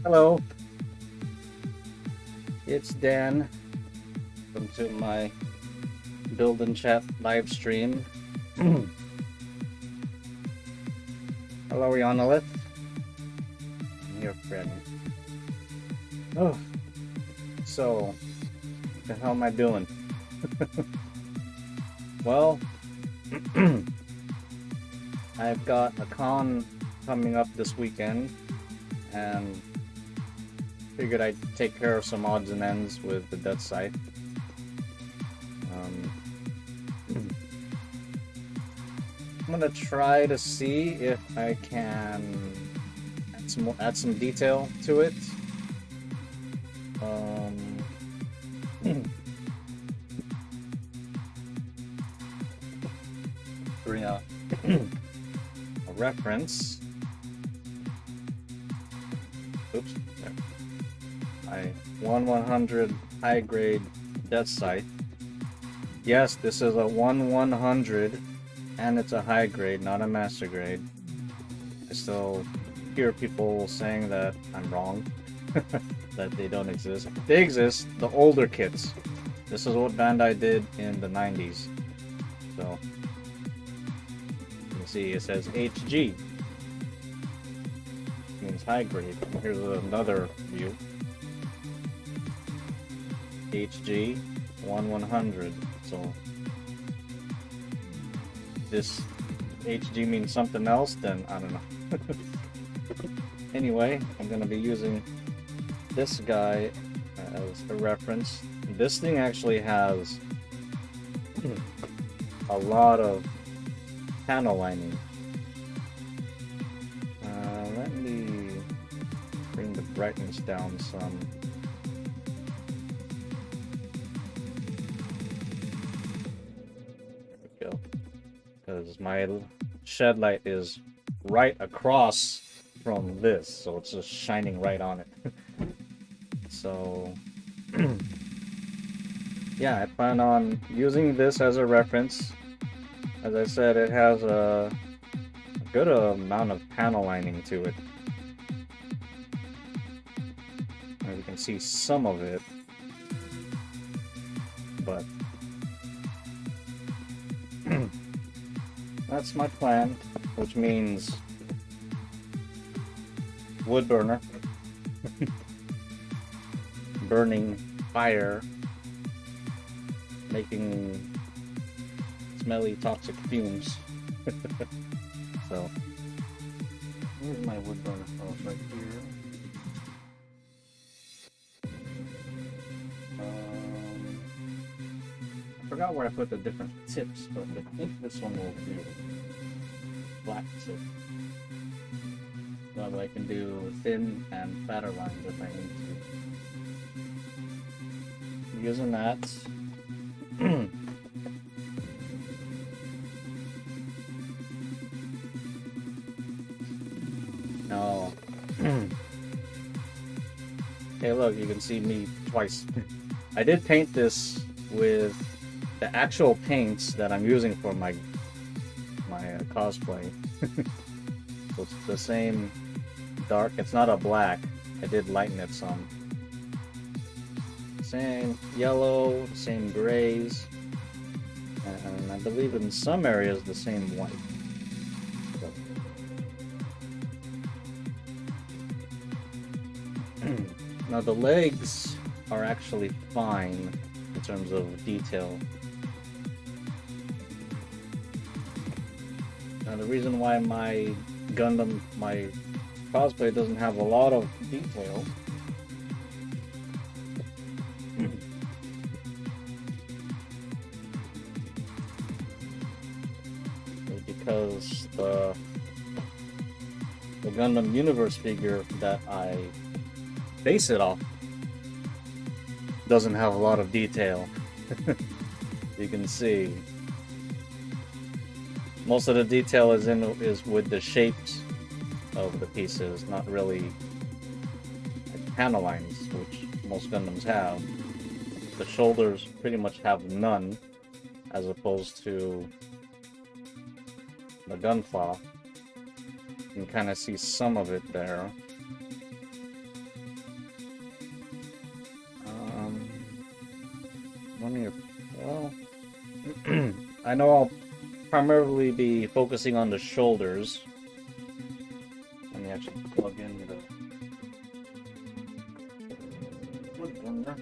Hello, it's Dan. Welcome to my Build and Chat live stream. Hello, Rianolith. I'm your friend. Oh, so, what the hell am I doing? Well, I've got a con coming up this weekend, and figured I'd take care of some odds and ends with the Deathscythe. I'm gonna try to see if I can add some detail to it. Bring up a reference. Oops. There. My 1/100 high grade Deathscythe. Yes, this is a 1/100, and it's a high grade, not a master grade. I still hear people saying that I'm wrong, that they don't exist. They exist, the older kits. This is what Bandai did in the 90s. So, you can see it says HG. Means high grade. Here's another view. HG 1/100. So this HG means something else, then I don't know. Anyway, I'm gonna be using this guy as a reference. This thing actually has a lot of panel lining. Let me bring the brightness down some. There we go. Because my shed light is right across from this, so it's just shining right on it. So, yeah, I plan on using this as a reference. As I said, it has a good amount of panel lining to it. And you can see some of it, but that's my plan, which means wood burner, burning fire, making smelly toxic fumes. So, where's my wood burner? Oh, right here. I forgot where I put the different tips, but I think this one will do. Black tip. So I can do thin and fatter lines if I need to. Using that. No. Hey, look, you can see me twice. I did paint this with the actual paints that I'm using for my cosplay. So it's the same dark. It's not a black. I did lighten it some. Same yellow, same grays, and I believe in some areas the same white. So. Now the legs are actually fine in terms of detail. Now the reason why my Gundam, my cosplay doesn't have a lot of detail is because the Gundam Universe figure that I base it off doesn't have a lot of detail. You can see most of the detail is with the shapes of the pieces, not really like panel lines, which most Gundams have. The shoulders pretty much have none, as opposed to the gunpla. You can kind of see some of it there. Let me, well, I know I'll primarily be focusing on the shoulders. Let me actually plug in the wood burner.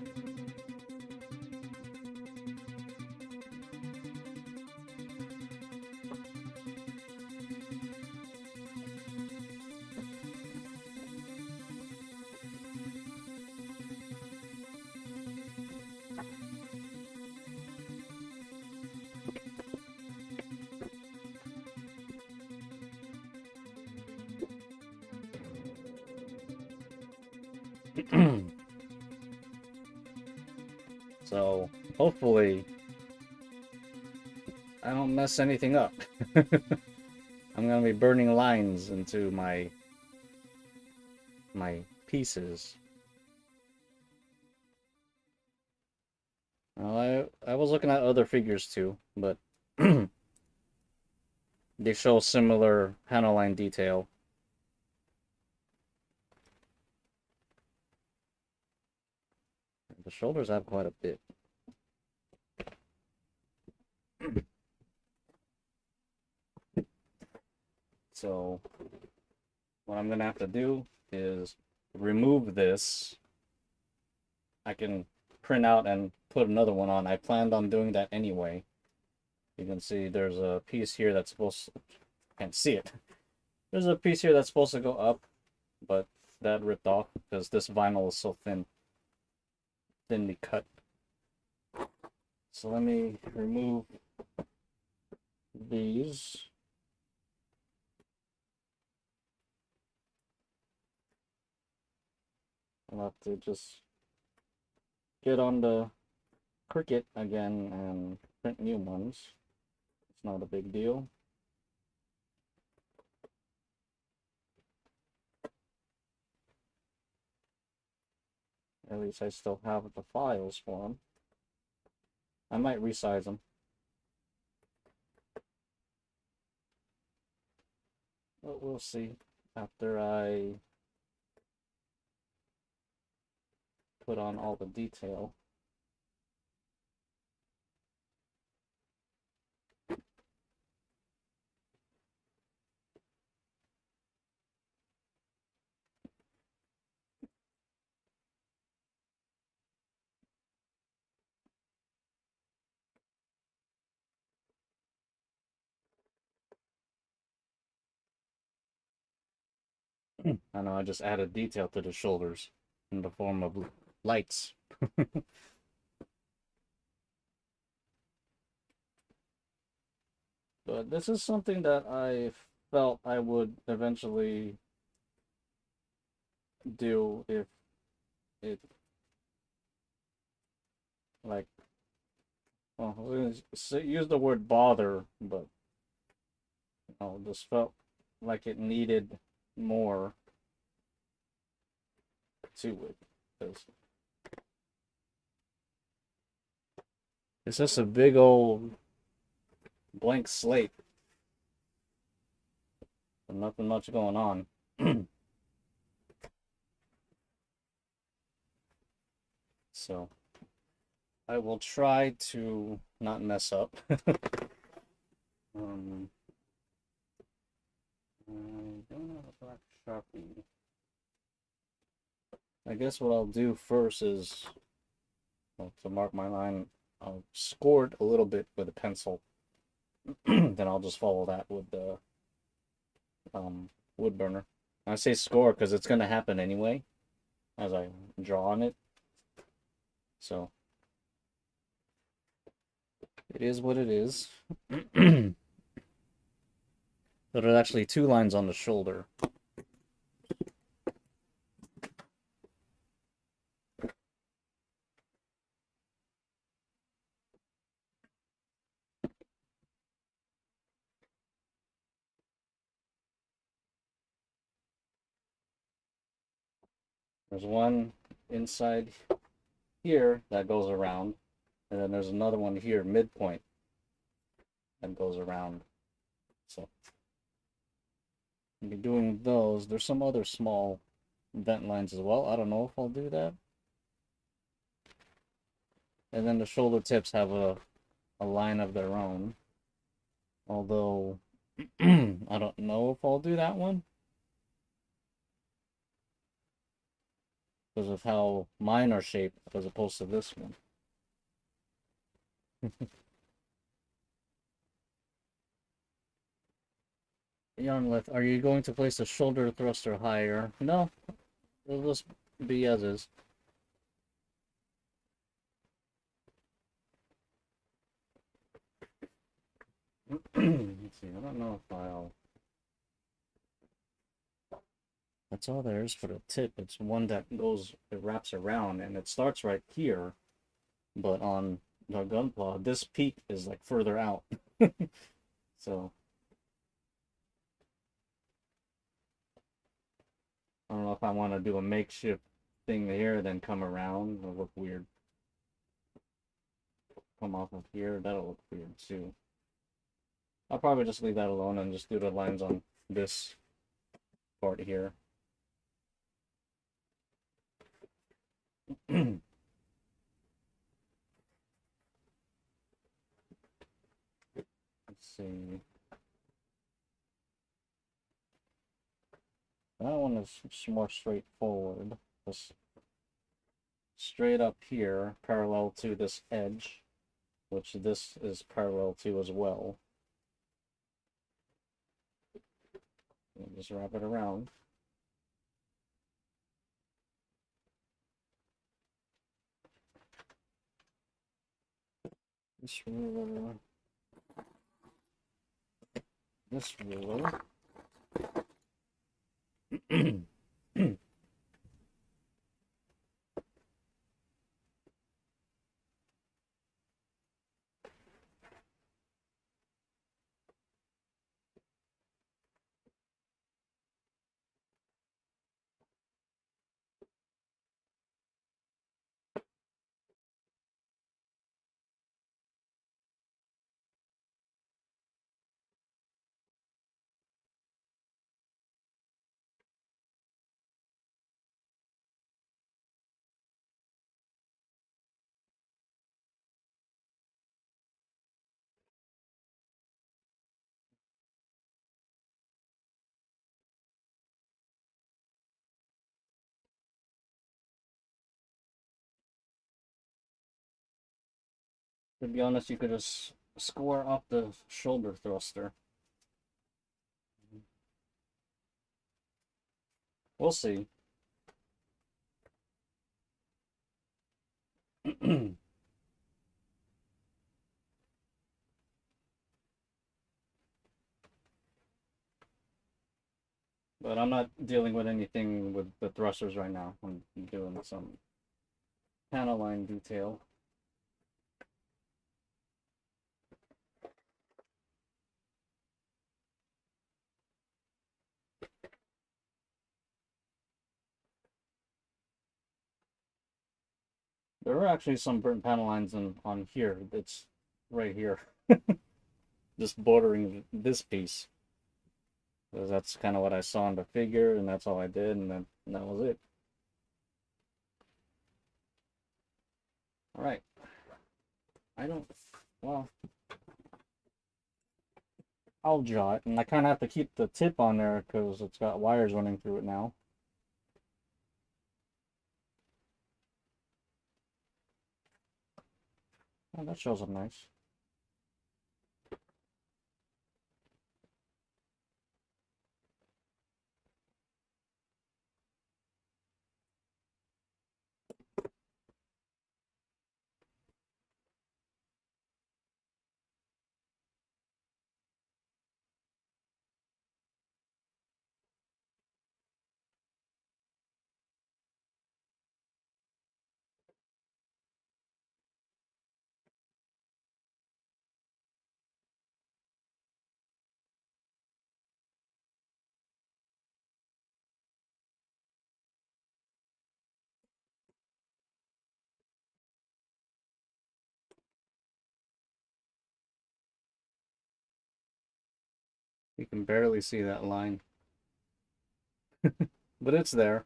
So, hopefully, I don't mess anything up. I'm gonna be burning lines into my pieces. Well, I was looking at other figures too, but they show similar panel line detail. The shoulders have quite a bit. So what I'm gonna have to do is remove this. I can print out and put another one on. I planned on doing that anyway. You can see there's a piece here that's supposed to, can't see it. There's a piece here that's supposed to go up, but that ripped off because this vinyl is so thinly cut. So let me remove these. I'll have to just get on the Cricut again and print new ones. It's not a big deal. At least I still have the files for them. I might resize them. But we'll see after I put on all the detail. I know I just added detail to the shoulders in the form of lights. But this is something that I felt I would eventually do if it, like, well, I was gonna use the word bother, but you know, just felt like it needed more to it. Because it's just a big old blank slate. Nothing much going on. So I will try to not mess up. I don't have a black Sharpie. I guess what I'll do first is, well, to mark my line, I'll score it a little bit with a pencil. Then I'll just follow that with the wood burner. I say score because it's gonna happen anyway as I draw on it. So it is what it is. But there's actually two lines on the shoulder. There's one inside here that goes around, and then there's another one here, midpoint, that goes around. So I'll be doing those. There's some other small vent lines as well. I don't know if I'll do that. And then the shoulder tips have a line of their own. Although, I don't know if I'll do that one. Because of how mine are shaped as opposed to this one. Yarnlith, are you going to place the shoulder thruster higher? No, it'll just be as is. Let's see, I don't know if I'll... That's all there is for the tip. It's one that goes, it wraps around, and it starts right here. But on the Gunpla, this peak is like further out. So, I don't know if I want to do a makeshift thing here, then come around. It'll look weird. Come off of here, that'll look weird too. I'll probably just leave that alone and just do the lines on this part here. Let's see. That one is more straightforward. Just straight up here, parallel to this edge, which this is parallel to as well. And just wrap it around. This ruler. This ruler. To be honest, you could just score up the shoulder thruster. We'll see. But I'm not dealing with anything with the thrusters right now. I'm doing some panel line detail. There are actually some burnt panel lines on here. It's right here. Just bordering this piece. Because that's kind of what I saw in the figure, and that's all I did, and then and that was it. Alright. I don't... Well... I'll draw it, and I kind of have to keep the tip on there because it's got wires running through it now. Oh, that shows up nice. You can barely see that line. but it's there.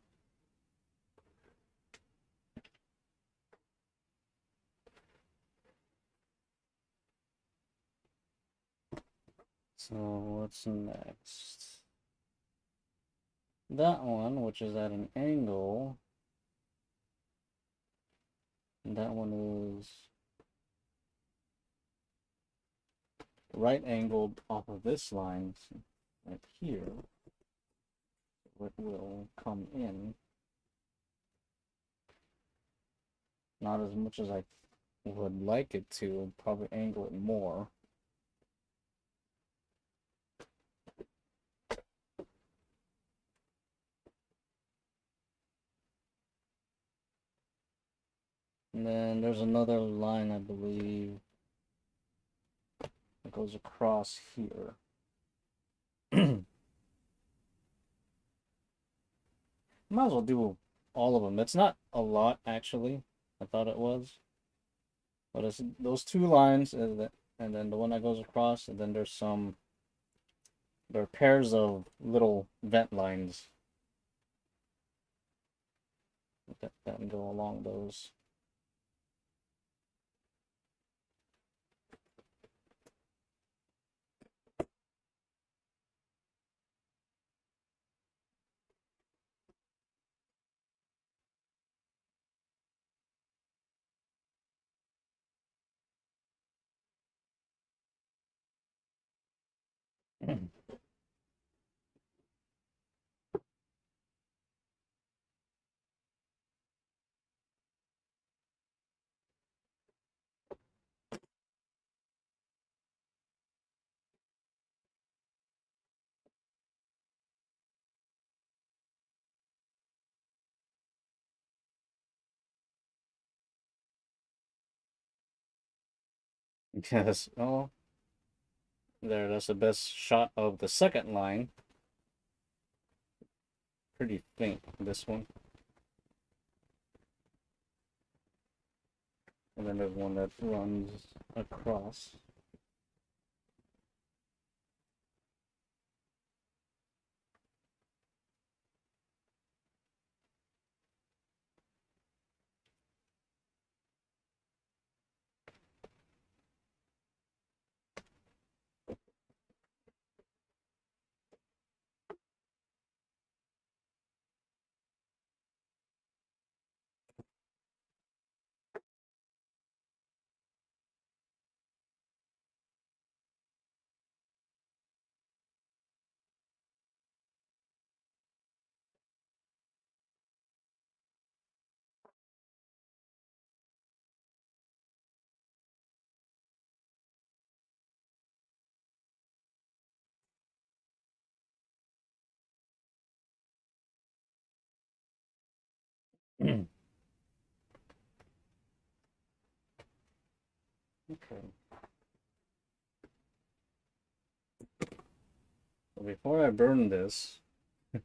So what's next? That one, which is at an angle. That one is right angled off of this line right here. It will come in. Not as much as I would like it to. Probably angle it more. And then there's another line, I believe, that goes across here. Might as well do all of them. It's not a lot, actually. I thought it was. But it's those two lines, and then the one that goes across, and then there are pairs of little vent lines that go along those. Yes. Oh, there. That's the best shot of the second line. Pretty faint, this one. And then there's one that runs across. Okay. So before I burn this, let's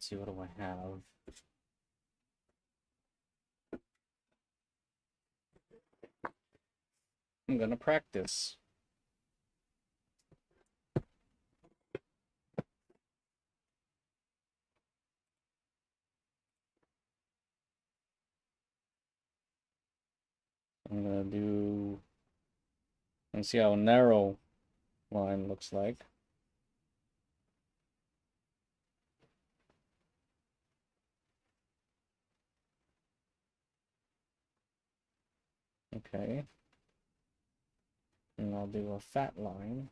see, what do I have? I'm gonna practice. I'm gonna do and see how narrow line looks like. Okay. And I'll do a fat line.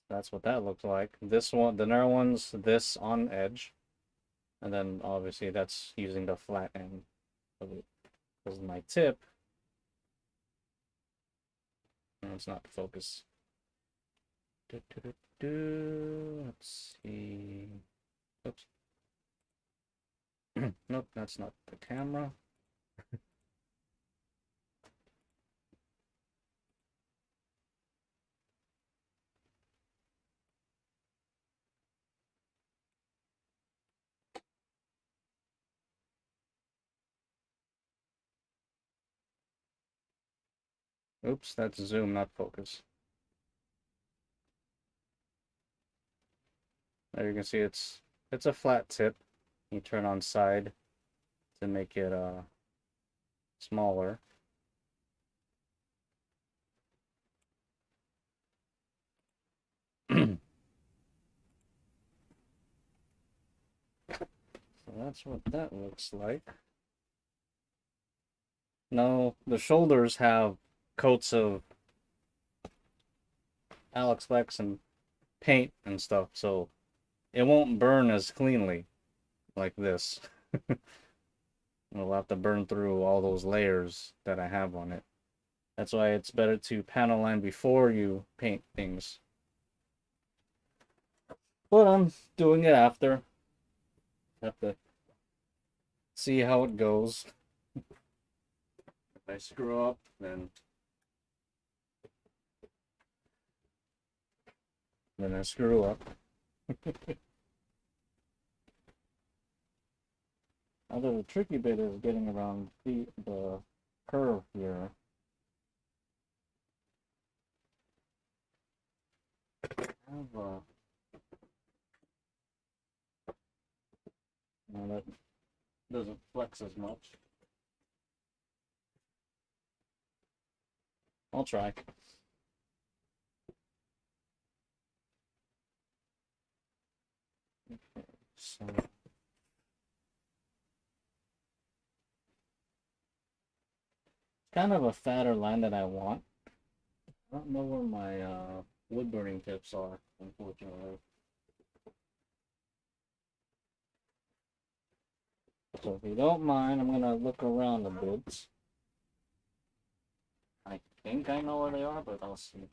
That's what that looks like. This one, the narrow one's this on edge. And then obviously that's using the flat end of it. Because my tip, no, it's not focus. Let's see. Oops. Nope, that's not the camera. Oops, that's zoom, not focus. There you can see it's a flat tip. You turn on side to make it smaller. So that's what that looks like. No, the shoulders have coats of Alex Lex and paint and stuff, so it won't burn as cleanly like this. It'll have to burn through all those layers that I have on it. That's why it's better to panel line before you paint things. But I'm doing it after. Have to see how it goes. If I screw up, then I screw up. Although the tricky bit is getting around the curve here. No, that doesn't flex as much. I'll try. Okay, so kind of a fatter line that I want. I don't know where my wood burning tips are, unfortunately. So if you don't mind, I'm gonna look around a bit. I think I know where they are, but I'll see.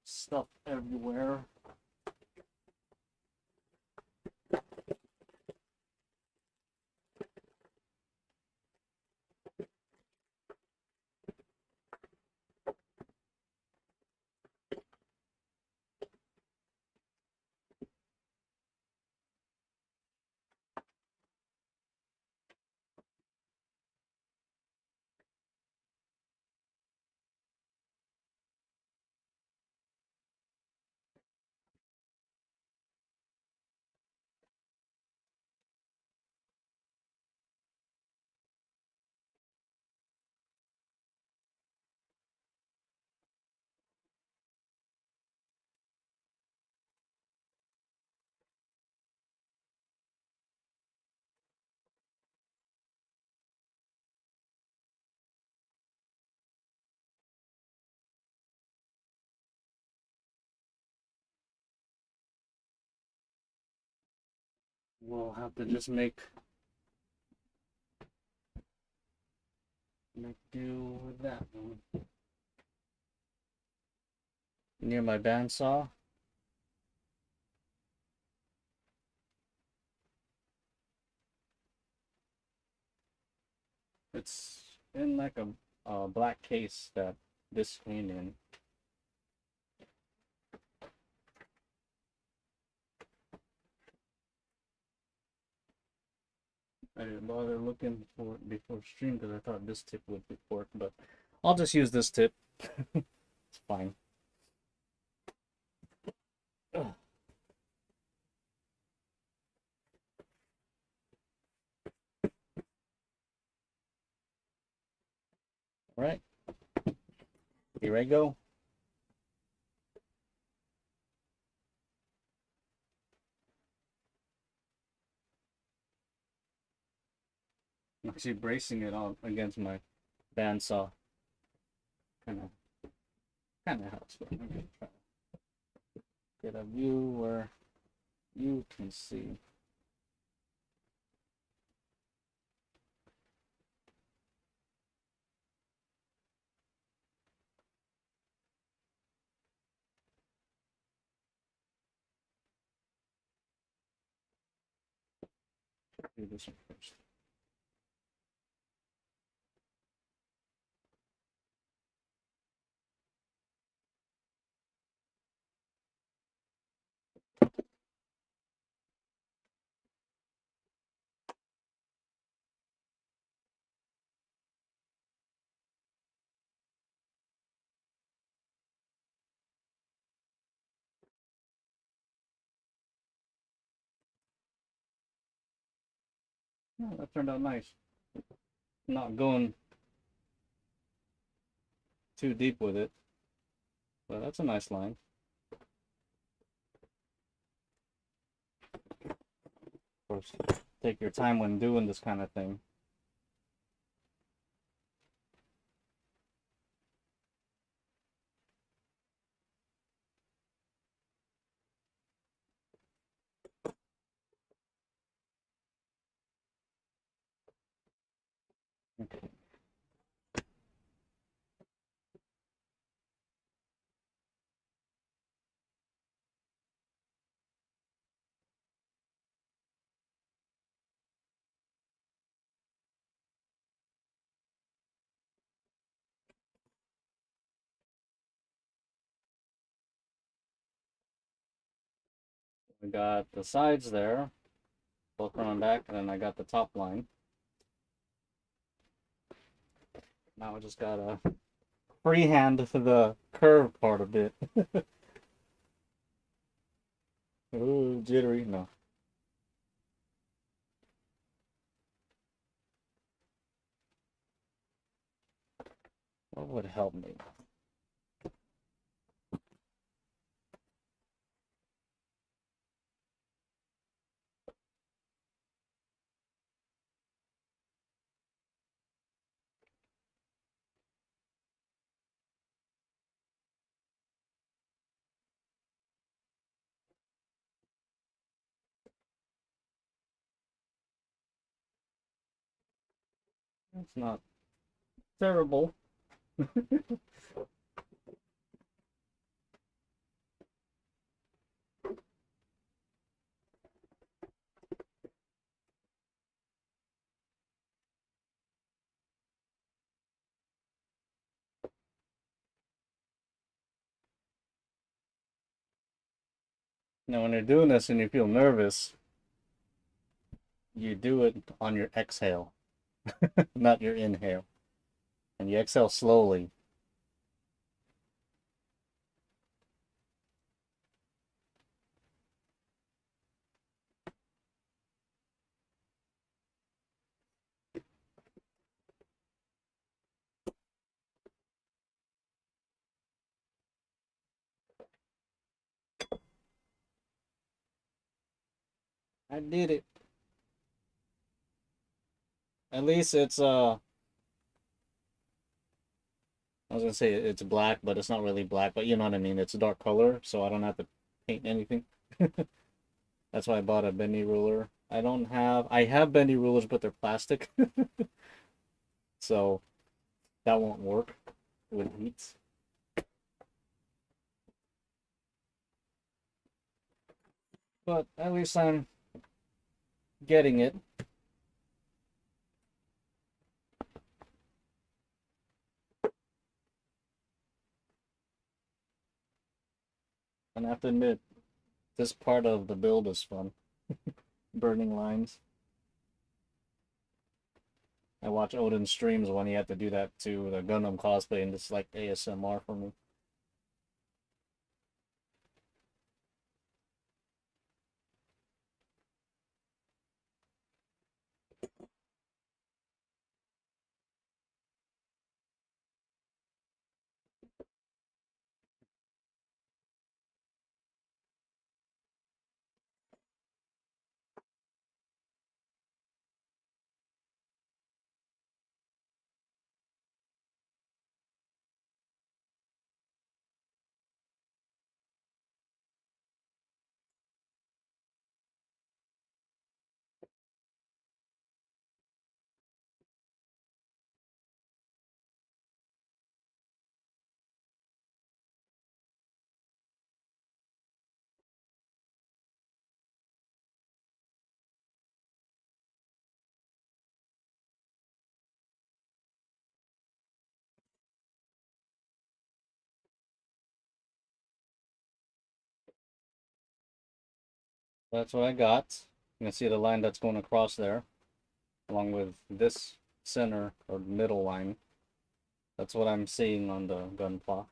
Stuff everywhere. We'll have to just make do with that one. Near my bandsaw. It's in like a black case that this came in. I didn't bother looking for it before stream because I thought this tip would work, but I'll just use this tip. It's fine. Ugh. All right, here I go. I'm actually bracing it on against my bandsaw. Kind of helps. But I'm gonna try to get a view where you can see. Do this one first. Oh, that turned out nice. Not going too deep with it, but that's a nice line. Of course, take your time when doing this kind of thing. Okay. We got the sides there, both front and back, and then I got the top line. Now I just gotta freehand the curve part a bit. Ooh, jittery. No. What would help me? It's not terrible. Now, when you're doing this and you feel nervous, you do it on your exhale, not your inhale. And you exhale slowly. I did it. At least it's I was gonna say it's black, but it's not really black, but you know what I mean. It's a dark color, so I don't have to paint anything. That's why I bought a bendy ruler. I have bendy rulers, but they're plastic. So that won't work with heat. But at least I'm getting it. And I have to admit, this part of the build is fun. Burning lines. I watch Odin streams when he had to do that to the Gundam cosplay, and it's like ASMR for me. That's what I got. You can see the line that's going across there, along with this center or middle line. That's what I'm seeing on the gunpla.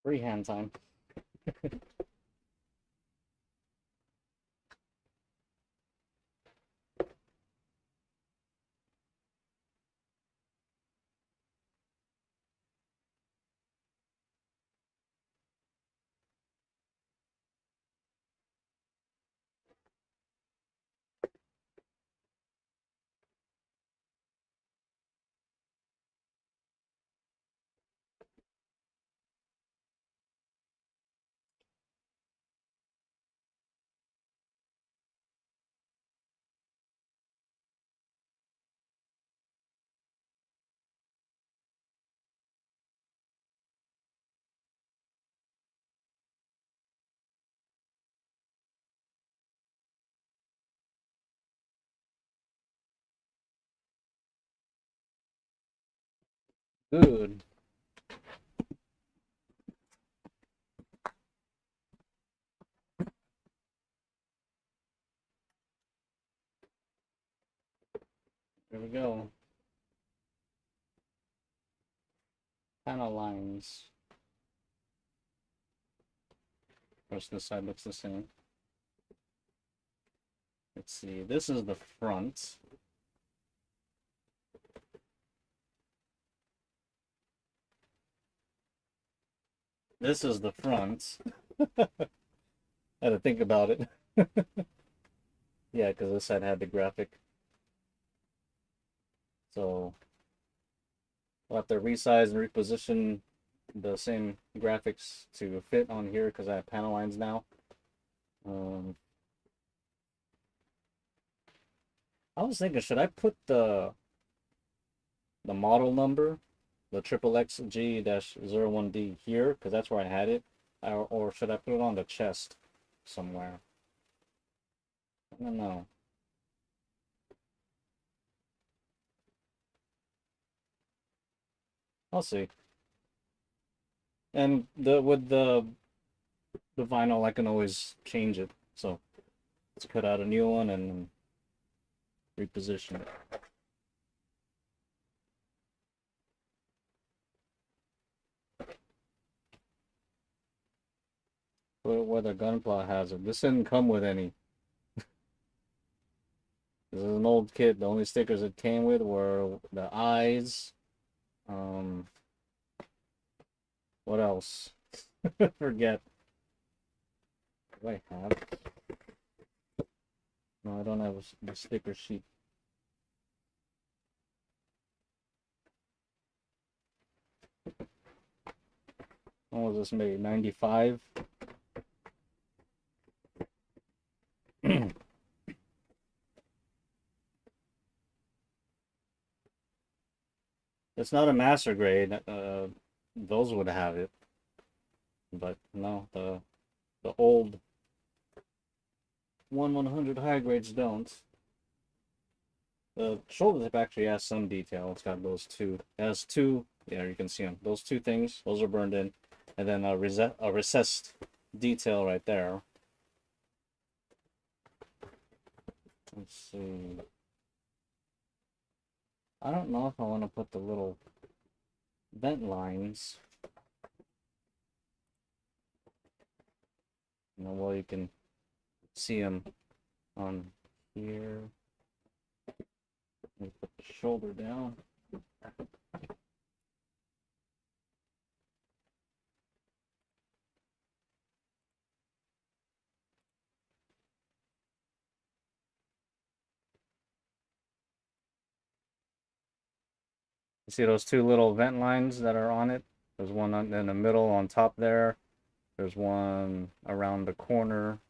Freehand time. Good. There we go. Panel lines. Of course, this side looks the same. Let's see. This is the front. This is the front. I had to think about it. Yeah, because this side had the graphic. So we'll have to resize and reposition the same graphics to fit on here because I have panel lines now. I was thinking, should I put the model number, the XXXG-01D here, because that's where I had it, or should I put it on the chest somewhere? I don't know. I'll see. And with the vinyl, I can always change it. So let's cut out a new one and reposition it. Whether Gunpla has it. This didn't come with any. This is an old kit. The only stickers it came with were the eyes. What else? Forget. Do I have? No, I don't have the sticker sheet. When was this made? 95? It's not a master grade. Those would have it. But no, the old 1/100 high grades don't. The shoulder tip actually has some detail. It's got those two. It has two. Yeah, you can see them. Those two things. Those are burned in, and then a recessed detail right there. Let's see. I don't know if I want to put the little vent lines. Well, you can see them on here. Let me put the shoulder down. You see those two little vent lines that are on it? There's one in the middle on top there. There's one around the corner,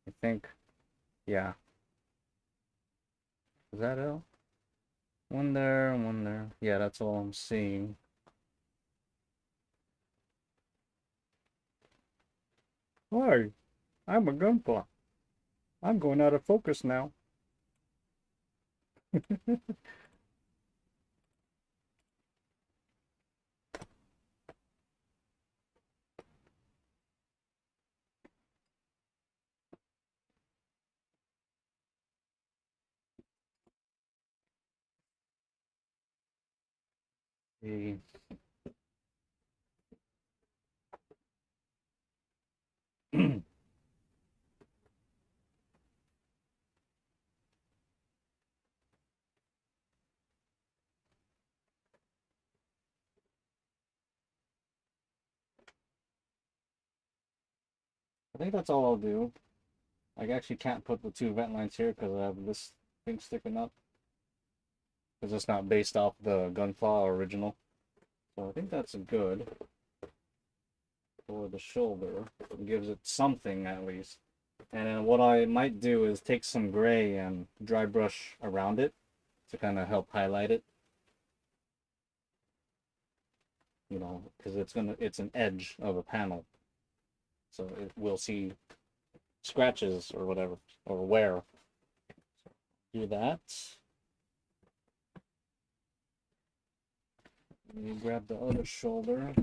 I think. Yeah. Is that it? One there and one there. Yeah, that's all I'm seeing. Hi, I'm a gunpla. I'm going out of focus now. The think that's all I'll do. I actually can't put the two vent lines here because I have this thing sticking up. Because it's not based off the Gunpla original. So I think that's good for the shoulder. It gives it something at least. And then what I might do is take some gray and dry brush around it to kind of help highlight it. You know, because it's an edge of a panel. So we'll see scratches or whatever, or wear. Do that. You grab the other shoulder.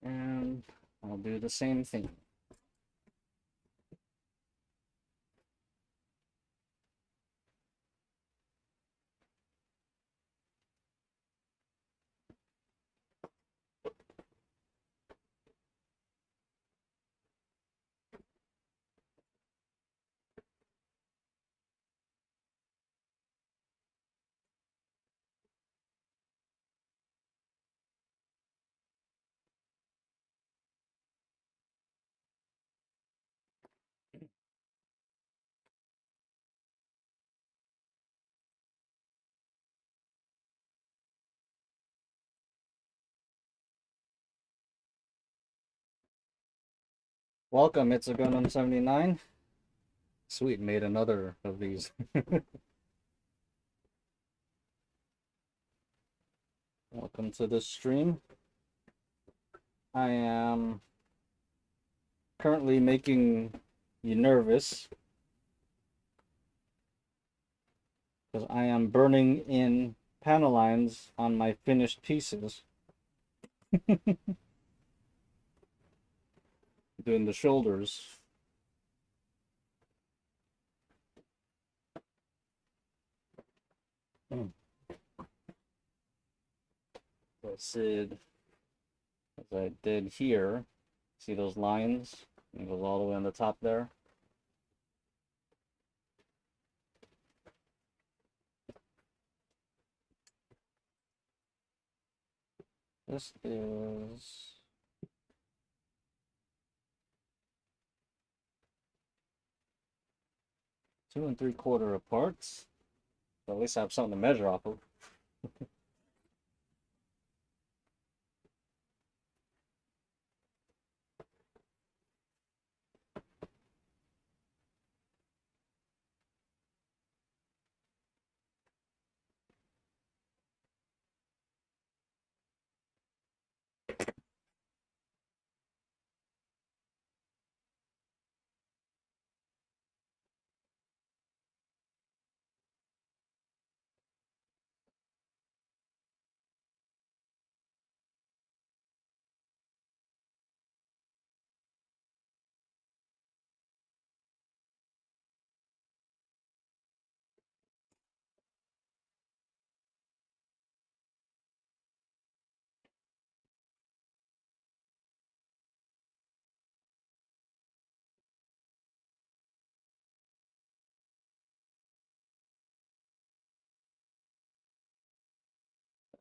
And I'll do the same thing. Welcome, it's a Gundam 79. Sweet, made another of these. Welcome to the stream. I am currently making you nervous because I am burning in panel lines on my finished pieces. Doing the shoulders. Sid, as I did here. See those lines? It goes all the way on the top there. This is 2 3/4 apart. So at least I have something to measure off of.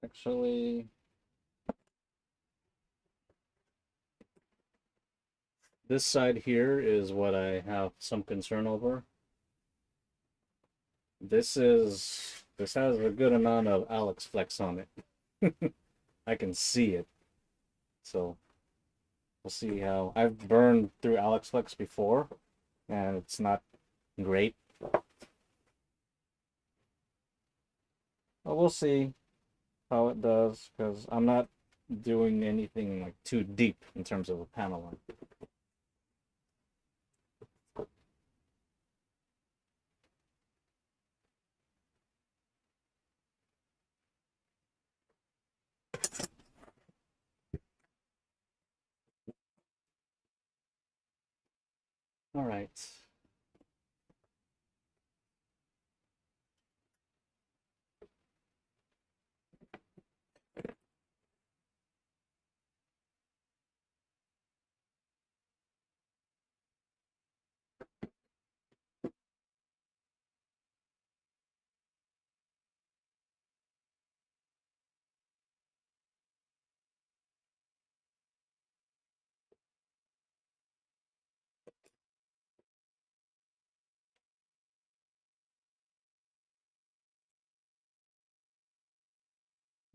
Actually, this side here is what I have some concern over. This has a good amount of Alex flex on it. I can see it. So we'll see how I've burned through Alex flex before and it's not great. But we'll see how it does because I'm not doing anything like too deep in terms of a panel line. All right.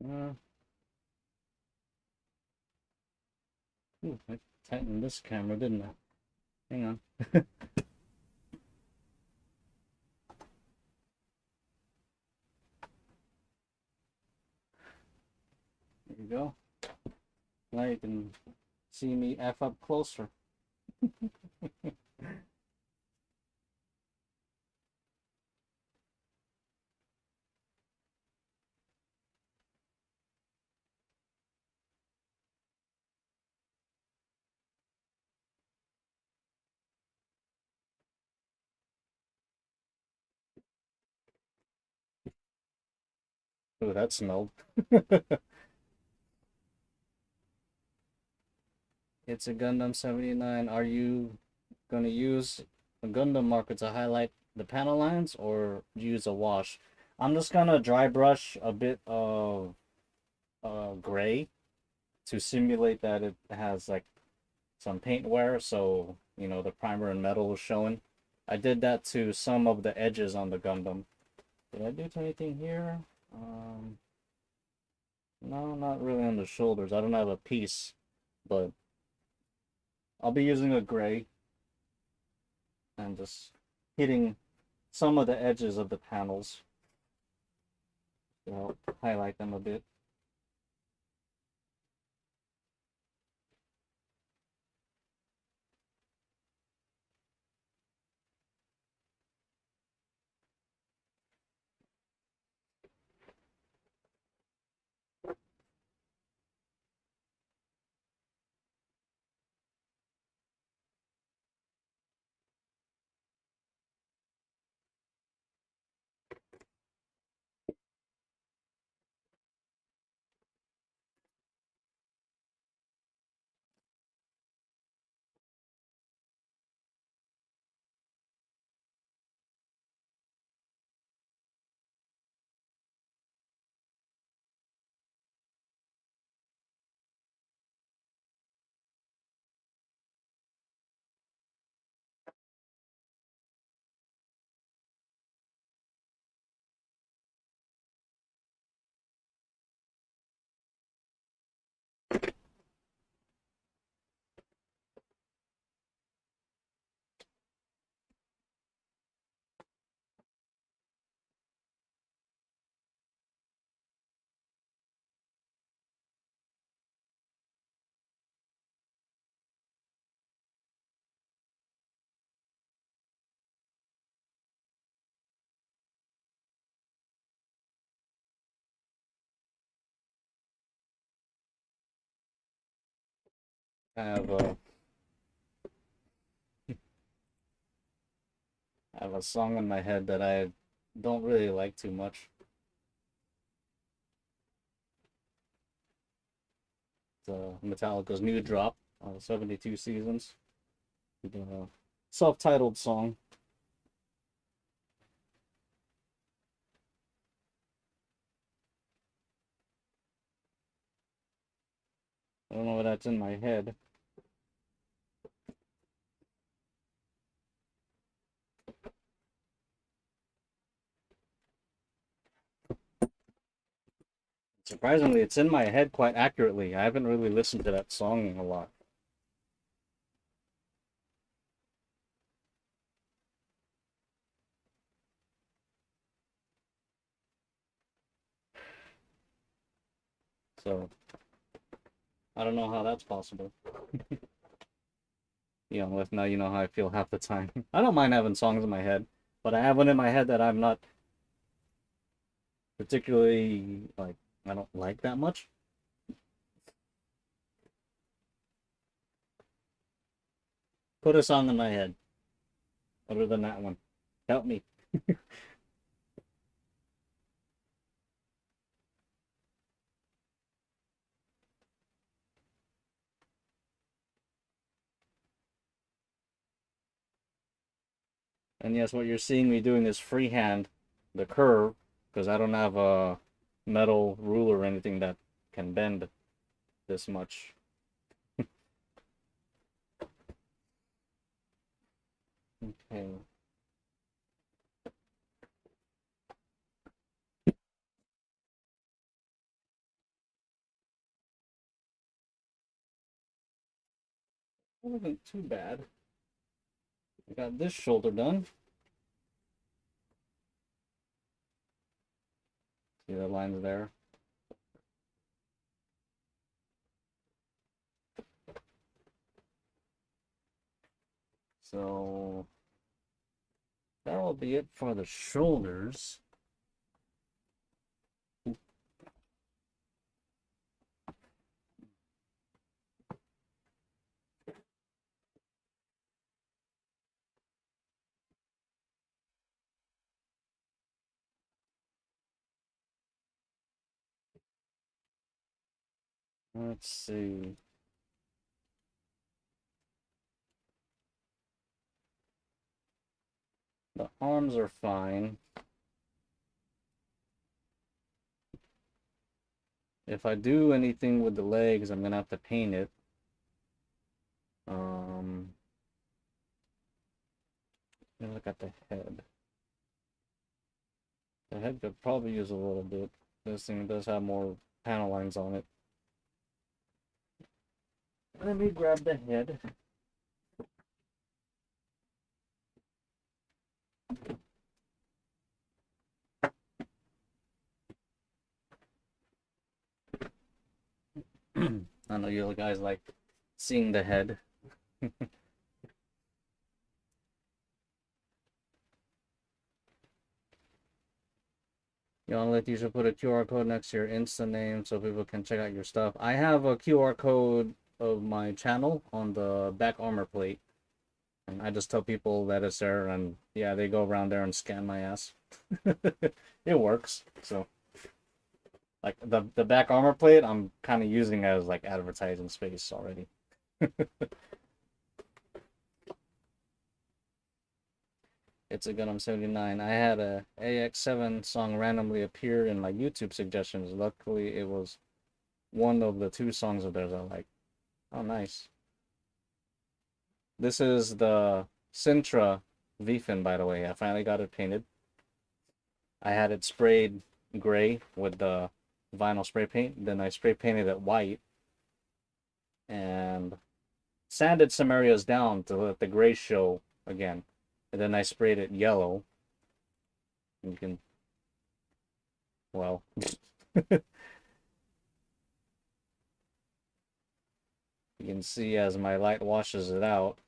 Uh, ooh, I tightened this camera, didn't I? Hang on. There you go. Now you can see me F up closer. Ooh, that smelled. It's a Gundam 79. Are you going to use a Gundam marker to highlight the panel lines or use a wash? I'm just going to dry brush a bit of gray to simulate that it has like some paint wear, so you know the primer and metal is showing. I did that to some of the edges on the Gundam. Did I do anything here? No, not really on the shoulders. I don't have a piece, but I'll be using a gray and just hitting some of the edges of the panels to help highlight them a bit. I have a I have a song in my head that I don't really like too much. It's Metallica's new drop, 72 Seasons. The self-titled song. I don't know why that's in my head. Surprisingly, it's in my head quite accurately. I haven't really listened to that song a lot. So, I don't know how that's possible. You know, with now you know how I feel half the time. I don't mind having songs in my head, but I have one in my head that I'm not particularly like I don't like that much. Put a song in my head other than that one. Help me. And yes, what you're seeing me doing is freehand the curve because I don't have a metal ruler or anything that can bend this much. Okay. wasn't too bad. I got this shoulder done. See the lines there? So that will be it for the shoulders. Let's see. The arms are fine. If I do anything with the legs, I'm gonna have to paint it. Look at the head. The head could probably use a little bit. This thing does have more panel lines on it. Let me grab the head. I know you guys like seeing the head. Let you should put a QR code next to your Insta name so people can check out your stuff. I have a QR code of my channel on the back armor plate. And I just tell people that it's there, and yeah, they go around there and scan my ass. It works. So, like the back armor plate, I'm kind of using as like advertising space already. It's a Gundam 79. I had a AX7 song randomly appear in like YouTube suggestions. Luckily, it was one of the two songs of theirs I like. Oh, nice. This is the Sintra V-fin, by the way. I finally got it painted. I had it sprayed gray with the vinyl spray paint. Then I spray painted it white. And sanded some areas down to let the gray show again. And then I sprayed it yellow. And you can... Well... You can see as my light washes it out.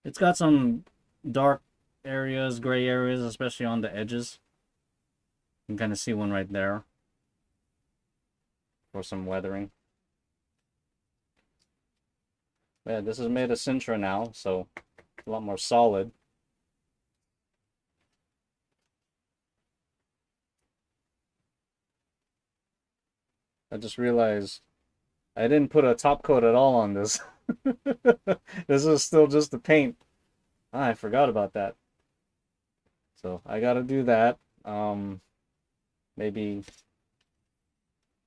It's got some dark areas, gray areas, especially on the edges. You can kind of see one right there for some weathering. Yeah, this is made of Sintra now, so a lot more solid. I just realized I didn't put a top coat at all on this. This is still just the paint. I forgot about that. So I gotta do that. Maybe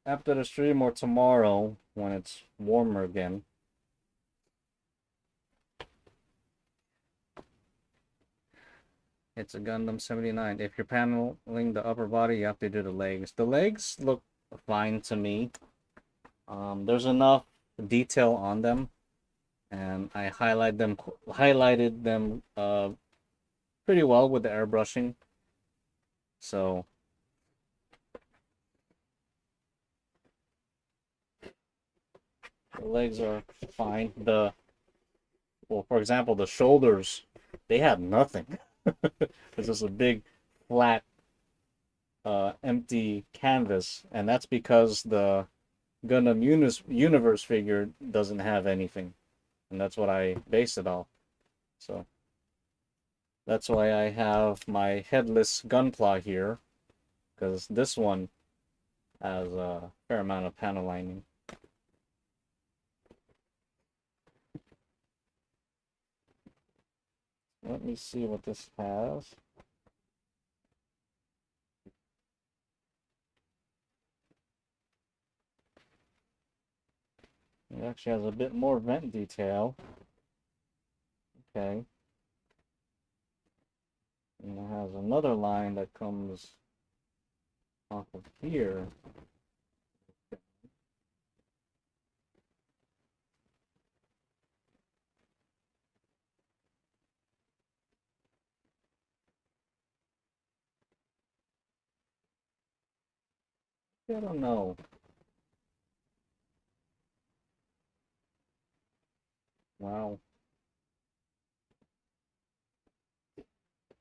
after the stream or tomorrow when it's warmer again. It's a Gundam 79. If you're paneling the upper body, you have to do the legs. The legs look fine to me. There's enough detail on them, and I highlighted them pretty well with the airbrushing. So the legs are fine. Well, for example, the shoulders, they have nothing. It's just a big flat empty canvas, and that's because the Gundam Universe figure doesn't have anything, and that's what I based it off. So that's why I have my headless Gunpla here, because this one has a fair amount of panel lining. Let me see what this has. It actually has a bit more vent detail. Okay. And it has another line that comes off of here. I don't know. Wow.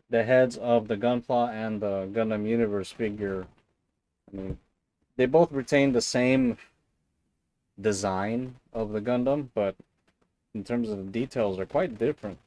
The heads of the Gunpla and the Gundam Universe figure, I mean, they both retain the same design of the Gundam, but in terms of the details, they're quite different.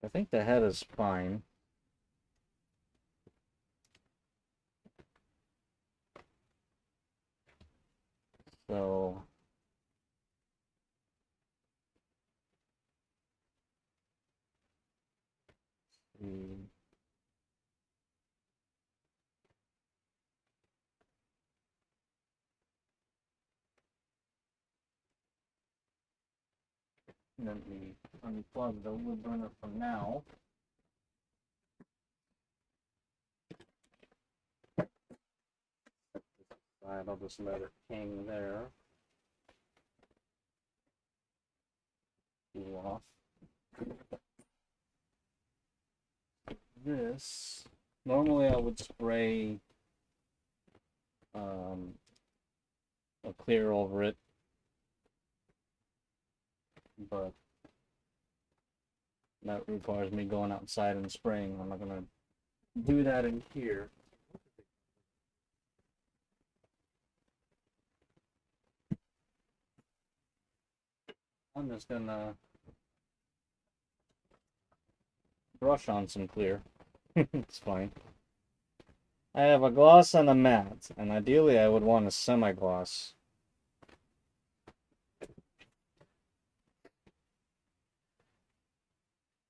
I think the head is fine. So, mm, let me unplug the wood burner for now. I'll just let it hang there. Cool off. This, normally I would spray a clear over it, but that requires me going outside and spraying. I'm not gonna do that in here. I'm just gonna brush on some clear. It's fine. I have a gloss and a matte, and ideally I would want a semi-gloss.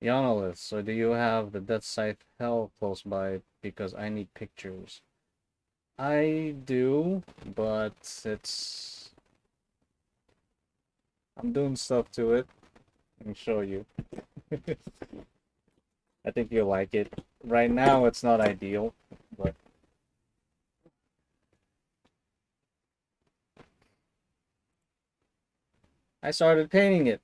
Yanolith, so do you have the Deathscythe Hell close by? Because I need pictures. I do, but it's... I'm doing stuff to it. Let me show you. I think you'll like it. Right now it's not ideal, but... I started painting it.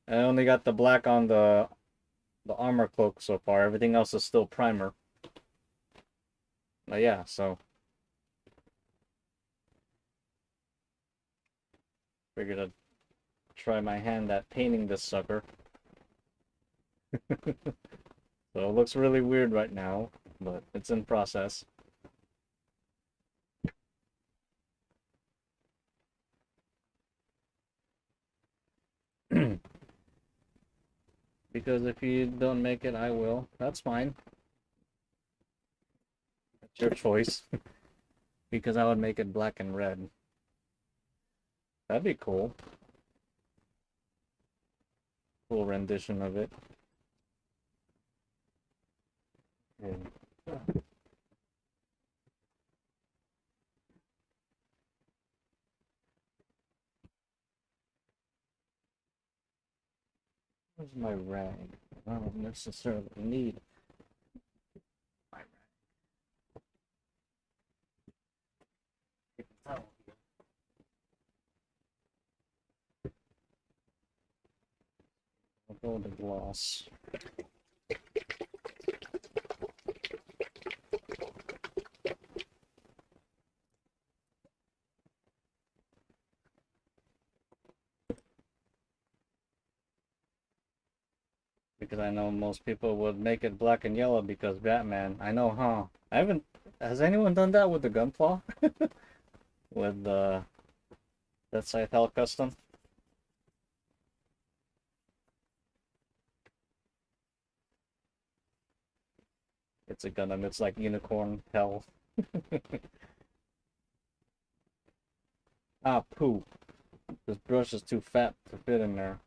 I only got the black on the armor cloak so far. Everything else is still primer. But yeah, so figured I'd try my hand at painting this sucker. So it looks really weird right now, but it's in process. Because if you don't make it, I will. That's fine. It's your choice. Because I would make it black and red. That'd be cool. Cool rendition of it. Yeah. Where's my rag? I don't necessarily need my rag. I'll go with the gloss. Because I know most people would make it black and yellow because Batman. I know, huh? I haven't. Has anyone done that with the Gunpla? With the Deathscythe Hell custom? It's a Gundam. It's like Unicorn Hell. Ah, poo. This brush is too fat to fit in there.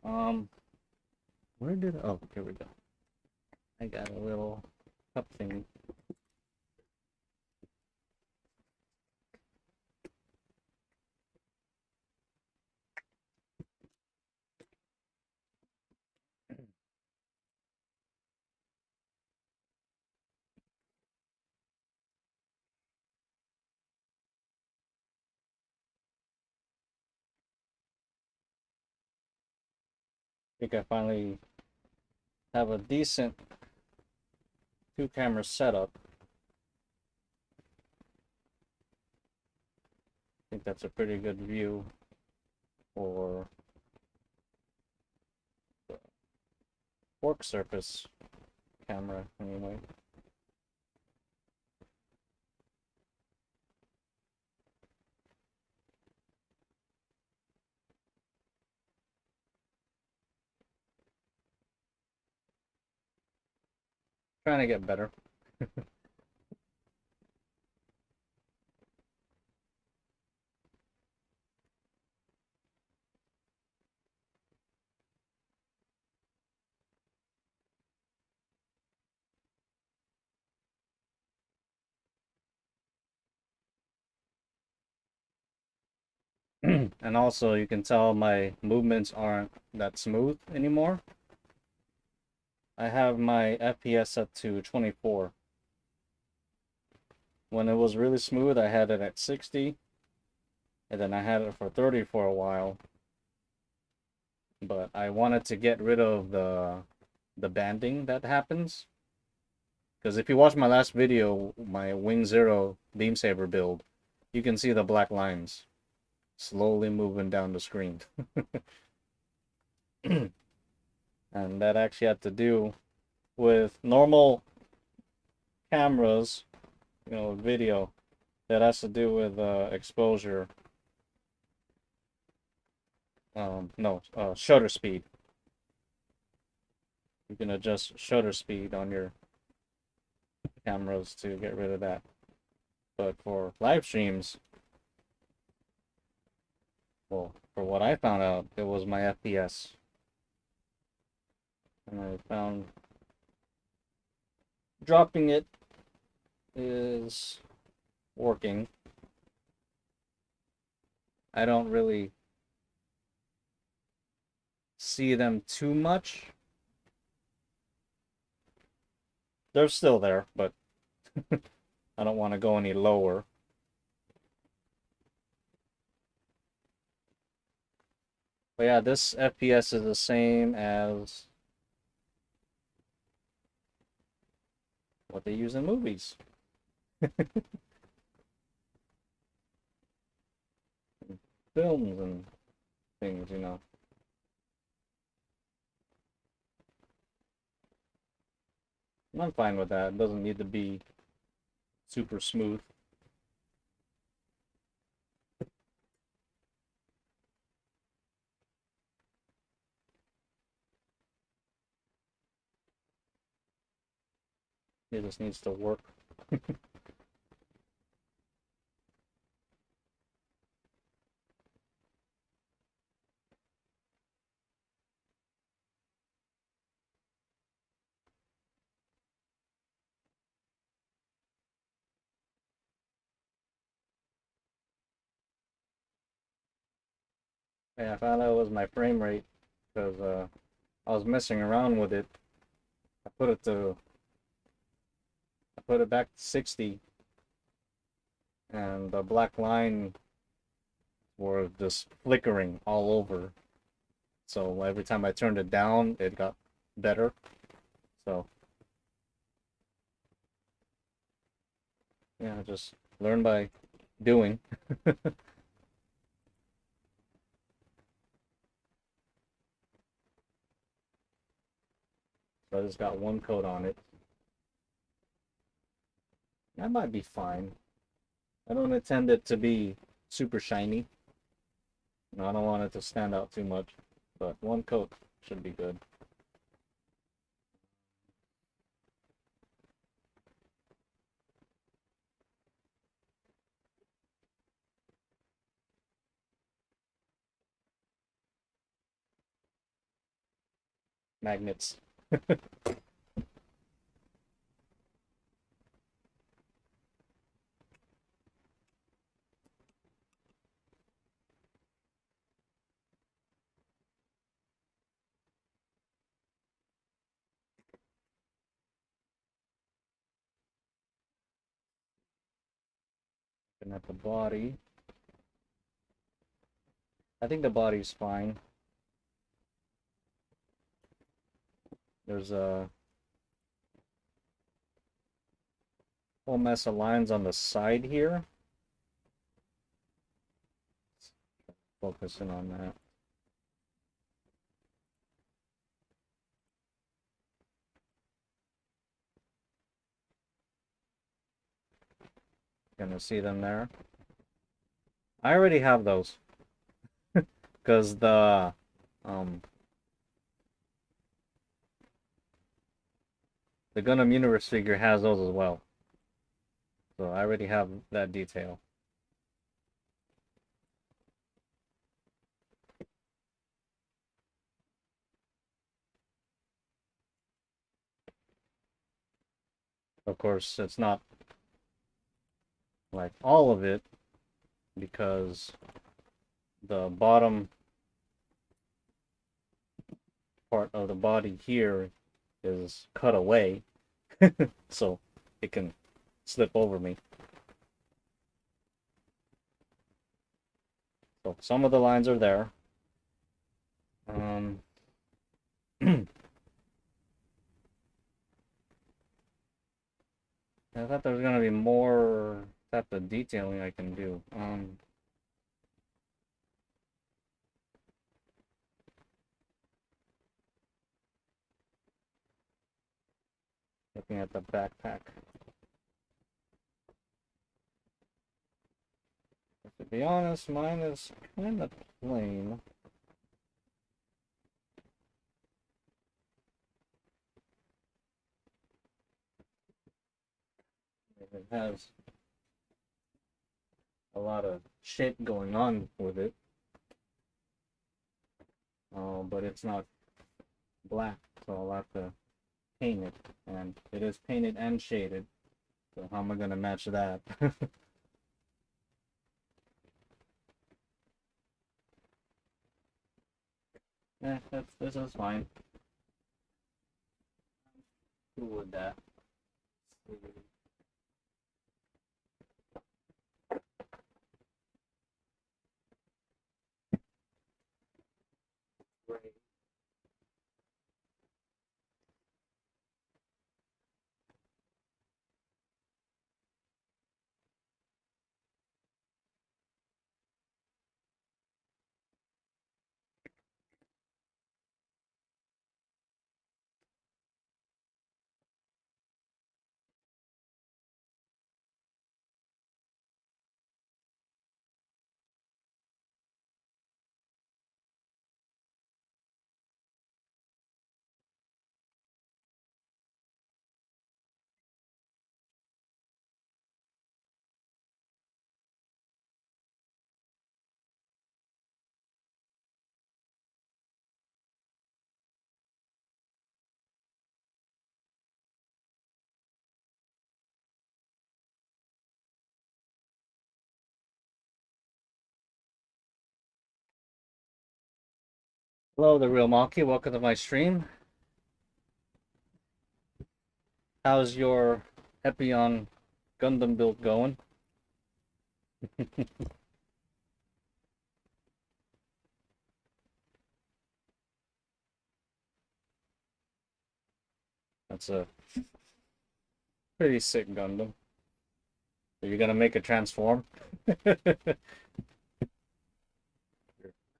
Where did? Oh, here we go. I got a little cup thing. think I finally have a decent 2-camera setup. I think that's a pretty good view for the fork surface camera anyway. Trying to get better. And also you can tell my movements aren't that smooth anymore. I have my FPS set to 24. When it was really smooth, I had it at 60, and then I had it for 30 for a while. But I wanted to get rid of the banding that happens. Because if you watch my last video, my Wing Zero Beam Saber build, you can see the black lines slowly moving down the screen. And that actually had to do with normal cameras, video. That has to do with exposure. No, shutter speed. You can adjust shutter speed on your cameras to get rid of that. But for live streams, well, for what I found out, it was my FPS. And I found dropping it is working. I don't really see them too much. They're still there, but I don't want to go any lower. But yeah, this FPS is the same as what they use in movies. Films and things, And I'm fine with that. It doesn't need to be super smooth. It just needs to work. Yeah, I found out it was my frame rate because I was messing around with it. I put it to I put it back to 60, and the black line were just flickering all over. So every time I turned it down, it got better. So yeah, just learn by doing. So I just got one coat on it. That might be fine. I don't intend it to be super shiny. I don't want it to stand out too much, but one coat should be good. Magnets. Looking at the body. I think the body's fine. There's a whole mess of lines on the side here. Focusing on that. Gonna see them there. I already have those. Because the Gundam Universe figure has those as well. So I already have that detail. Of course, it's not like all of it, because the bottom part of the body here is cut away, so it can slip over me. So some of the lines are there. I thought there was gonna be more type of detailing I can do. Looking at the backpack. To be honest, mine is kind of plain. It has a lot of shit going on with it. But it's not black, so I'll have to paint it. And it is painted and shaded. So how am I gonna match that? This is fine. Cool with that. Great. Hello, the real Maki. Welcome to my stream. How's your Epion Gundam build going? That's a pretty sick Gundam. Are you gonna make it transform?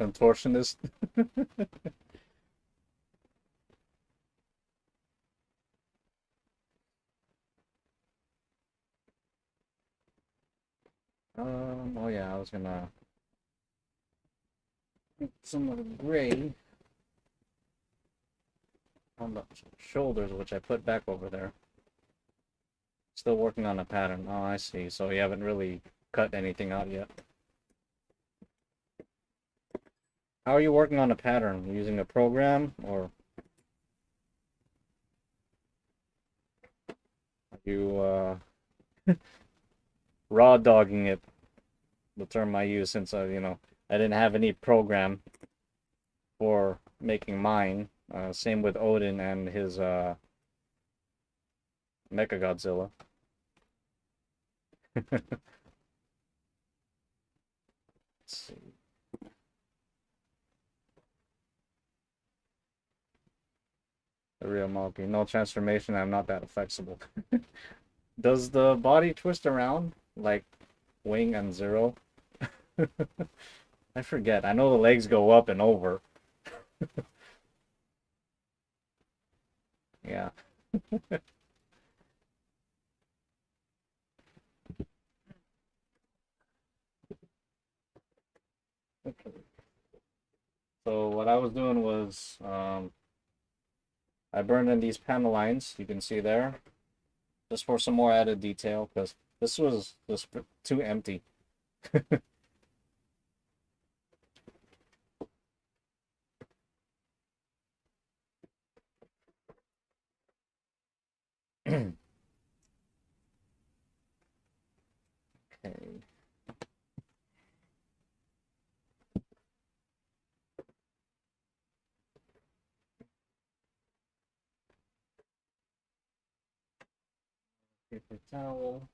Contortionist. Oh yeah, I was gonna get some of the gray on the shoulders, which I put back over there. Still working on a pattern. Oh, I see. So you haven't really cut anything out yet. How are you working on a pattern? Using a program, or are you raw dogging it? The term I use, since I didn't have any program for making mine. Same with Odin and his Mechagodzilla. Let's see. The real Malky. No transformation, I'm not that flexible. Does the body twist around like Wing and Zero? I forget. I know the legs go up and over. Yeah. Okay. So what I was doing was I burned in these panel lines, you can see there, just for some more added detail, because this was just too empty. Okay. Paper towel.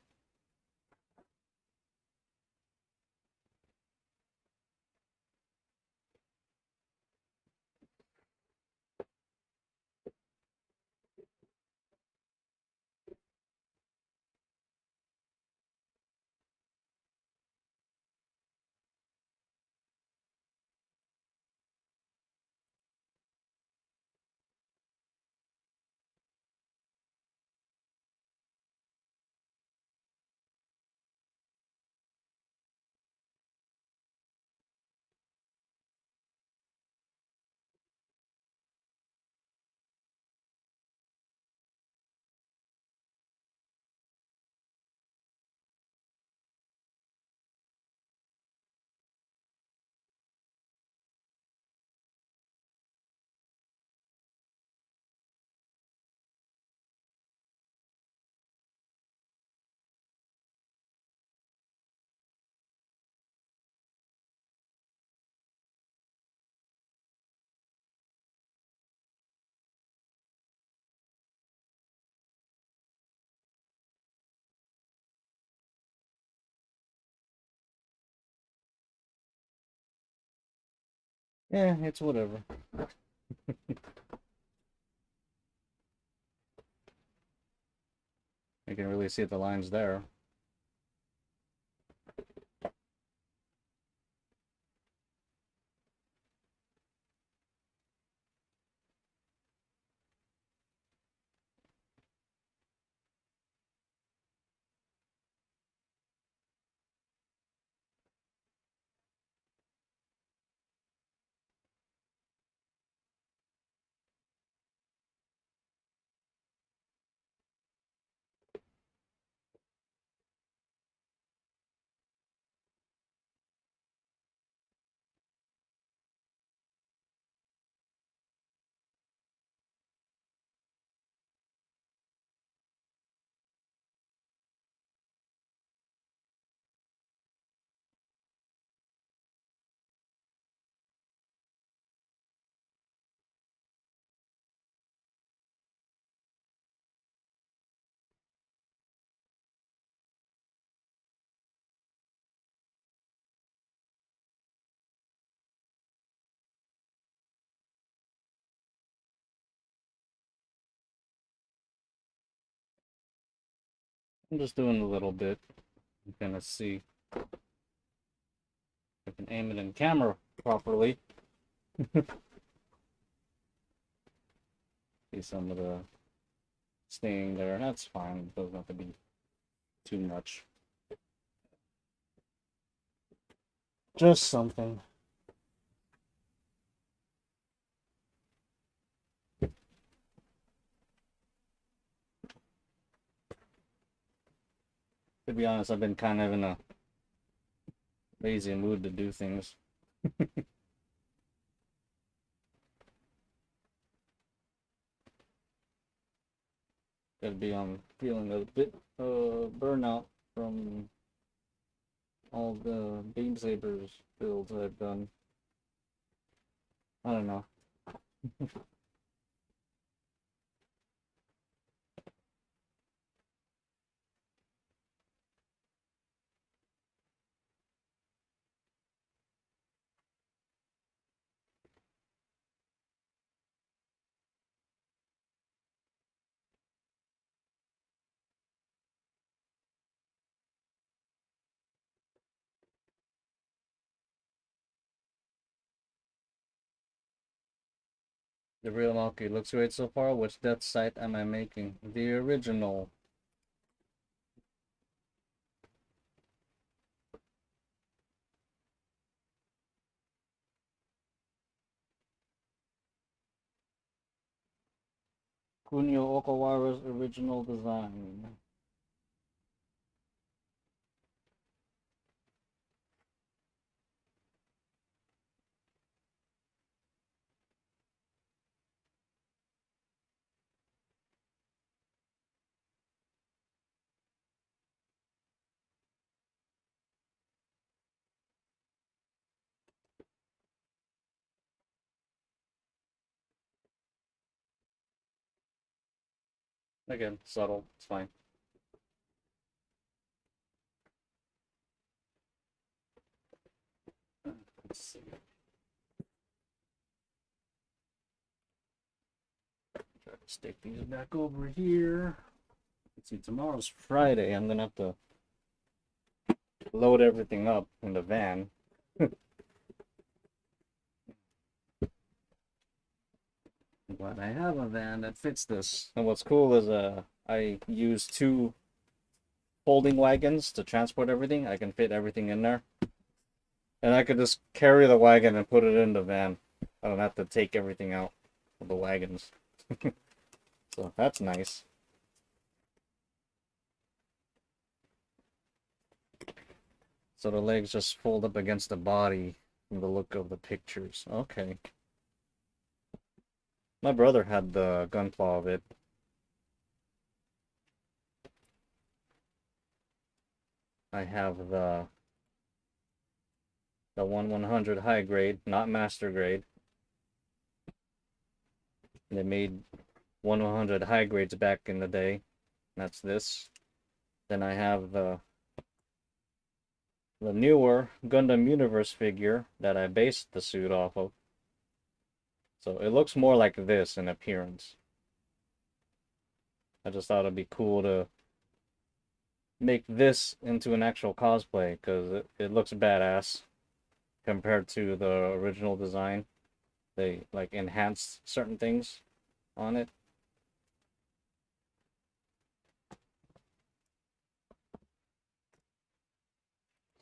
Yeah, it's whatever. You can really see the lines there. I'm just doing a little bit. You can see if I can aim it in camera properly. See some of the staying there. That's fine. It doesn't have to be too much. Just something. To be honest, I've been kind of in a lazy mood to do things. Could be feeling a bit burnout from all the Beam Sabers builds I've done. I don't know. The real Monkey looks great so far. Which Deathscythe am I making? The original. Kunio Okawara's original design. Again, subtle. It's fine. Let's see. Try to stick these back over here. Let's see, tomorrow's Friday. I'm gonna have to load everything up in the van. But I have a van that fits this. And what's cool is I use two folding wagons to transport everything. I can fit everything in there. And I could just carry the wagon and put it in the van. I don't have to take everything out of the wagons. So that's nice. So the legs just fold up against the body from the look of the pictures. Okay. My brother had the gunpla of it. I have the 1/100 high grade, not master grade. They made 1/100 high grades back in the day. That's this. Then I have the newer Gundam Universe figure that I based the suit off of. So it looks more like this in appearance. I just thought it'd be cool to make this into an actual cosplay because it looks badass compared to the original design. They like enhanced certain things on it.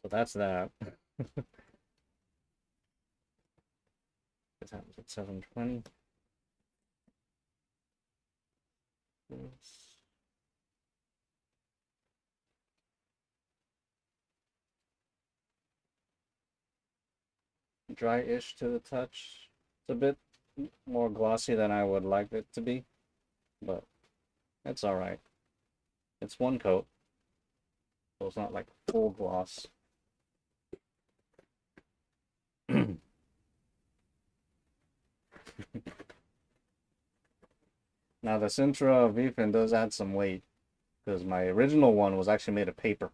So that's that. What time is it? 7:20. Dry-ish to the touch. It's a bit more glossy than I would like it to be, but it's alright. It's one coat, so it's not like full gloss. Now the Sintra V-fin does add some weight, because my original one was actually made of paper,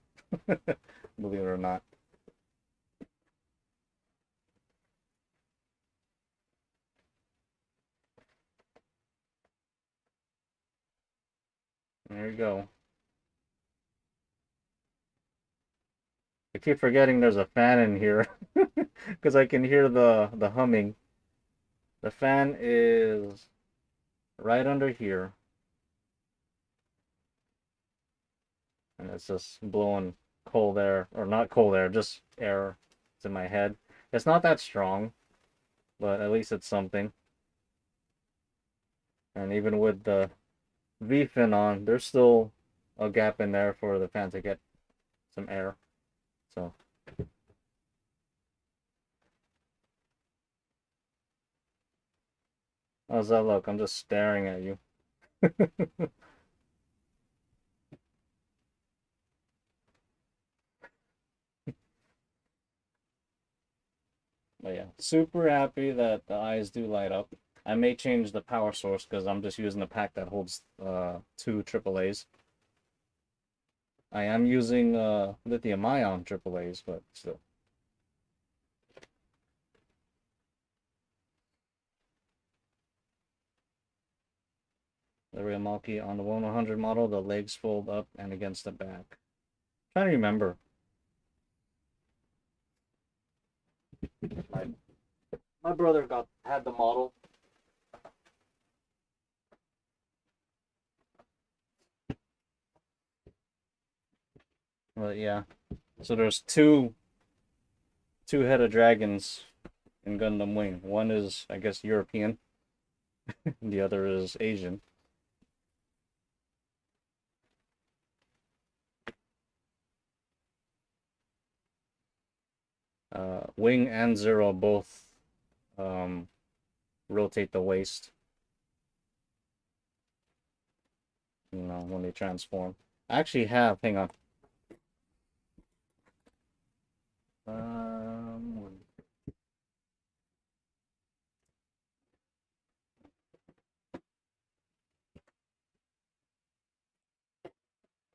believe it or not. There you go. I keep forgetting there's a fan in here, because I can hear the humming. The fan is right under here, and it's just blowing cold air, or not cold air, just air to my head. It's not that strong, but at least it's something. And even with the V-fin on, there's still a gap in there for the fan to get some air. So how's that look? I'm just staring at you. But yeah, super happy that the eyes do light up. I may change the power source because I'm just using the pack that holds two AAAs. I am using lithium ion AAAs, but still. The real Malky on the 1/100 model, the legs fold up and against the back. I'm trying to remember. My brother had the model. But yeah, so there's two-headed dragons in Gundam Wing. One is, I guess, European, the other is Asian. Wing and Zero both um, rotate the waist, you know, when they transform. I actually have, hang on. Um,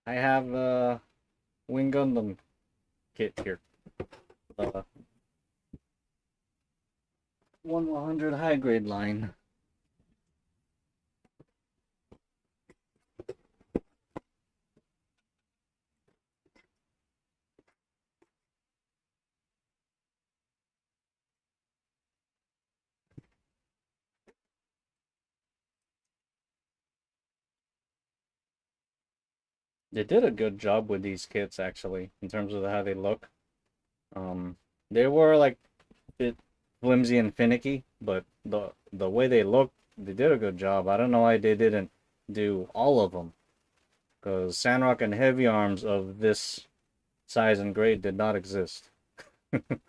I have Wing Gundam kit here. The 1/100 high grade line. They did a good job with these kits actually, in terms of how they look. Um, they were like a bit flimsy and finicky, but the way they look, they did a good job. I don't know why they didn't do all of them, because Sandrock and Heavy Arms of this size and grade did not exist. But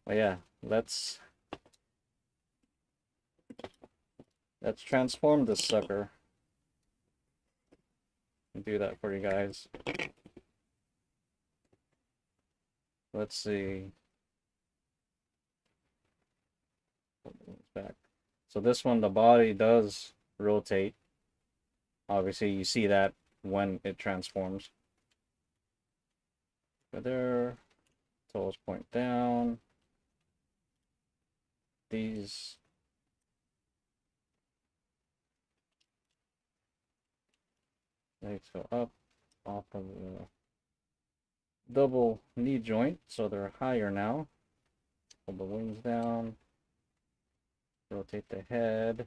yeah, let's transform this sucker and do that for you guys. Let's see. Back. So this one, the body does rotate. Obviously, you see that when it transforms. There, toes point down. These legs go up off of the double knee joint, so they're higher now. Pull the wings down. Rotate the head.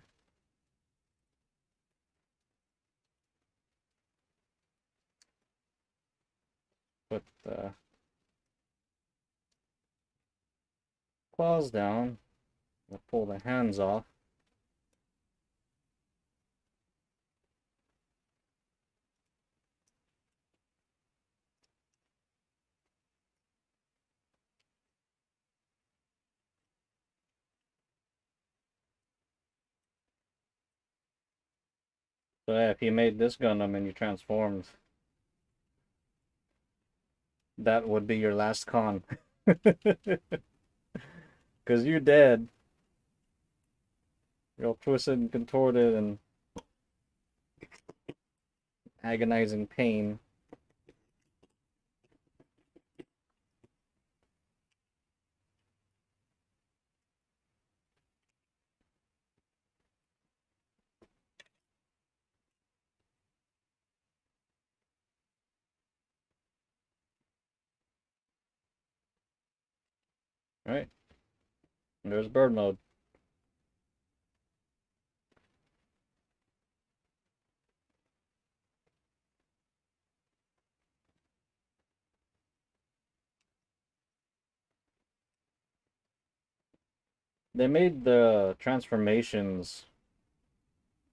Put the claws down. We'll pull the hands off. So yeah, if you made this Gundam and you transformed, that would be your last con. Because you're dead. You're all twisted and contorted and agonizing pain. Right? And there's bird mode. They made the transformations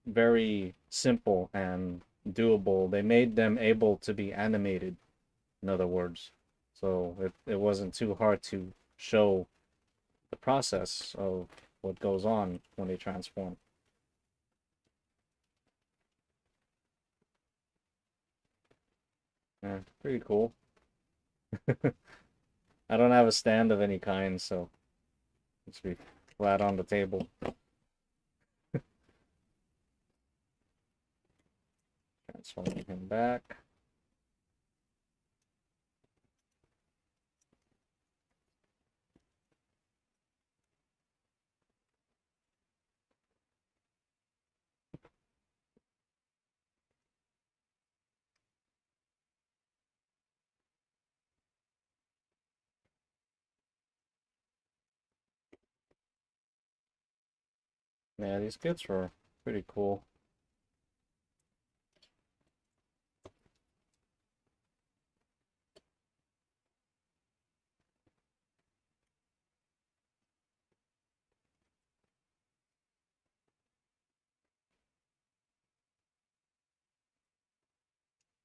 very simple and doable. They made them able to be animated, in other words. So it wasn't too hard to show the process of what goes on when they transform. Yeah, pretty cool. I don't have a stand of any kind, so it's be flat on the table. Transforming him back. Yeah, these kits were pretty cool.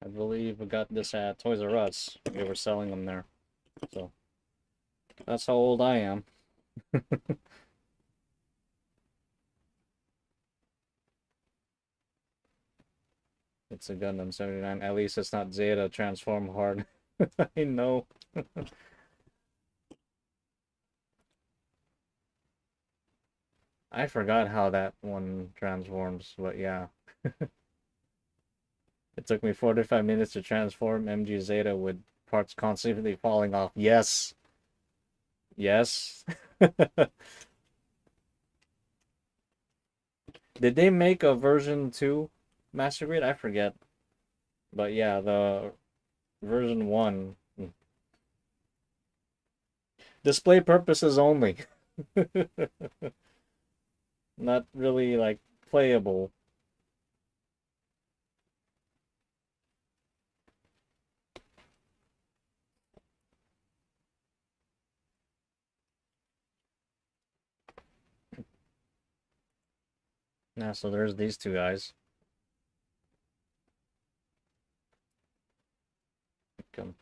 I believe I got this at Toys R Us. They were selling them there. So that's how old I am. It's a Gundam 79. At least it's not Zeta transform hard. I know. I forgot how that one transforms, but yeah. It took me 45 minutes to transform MG Zeta with parts constantly falling off. Yes. Yes. Did they make a version 2 Master Grade? I forget. But yeah, the version 1. Display purposes only. Not really like playable. Yeah, so there's these two guys. Come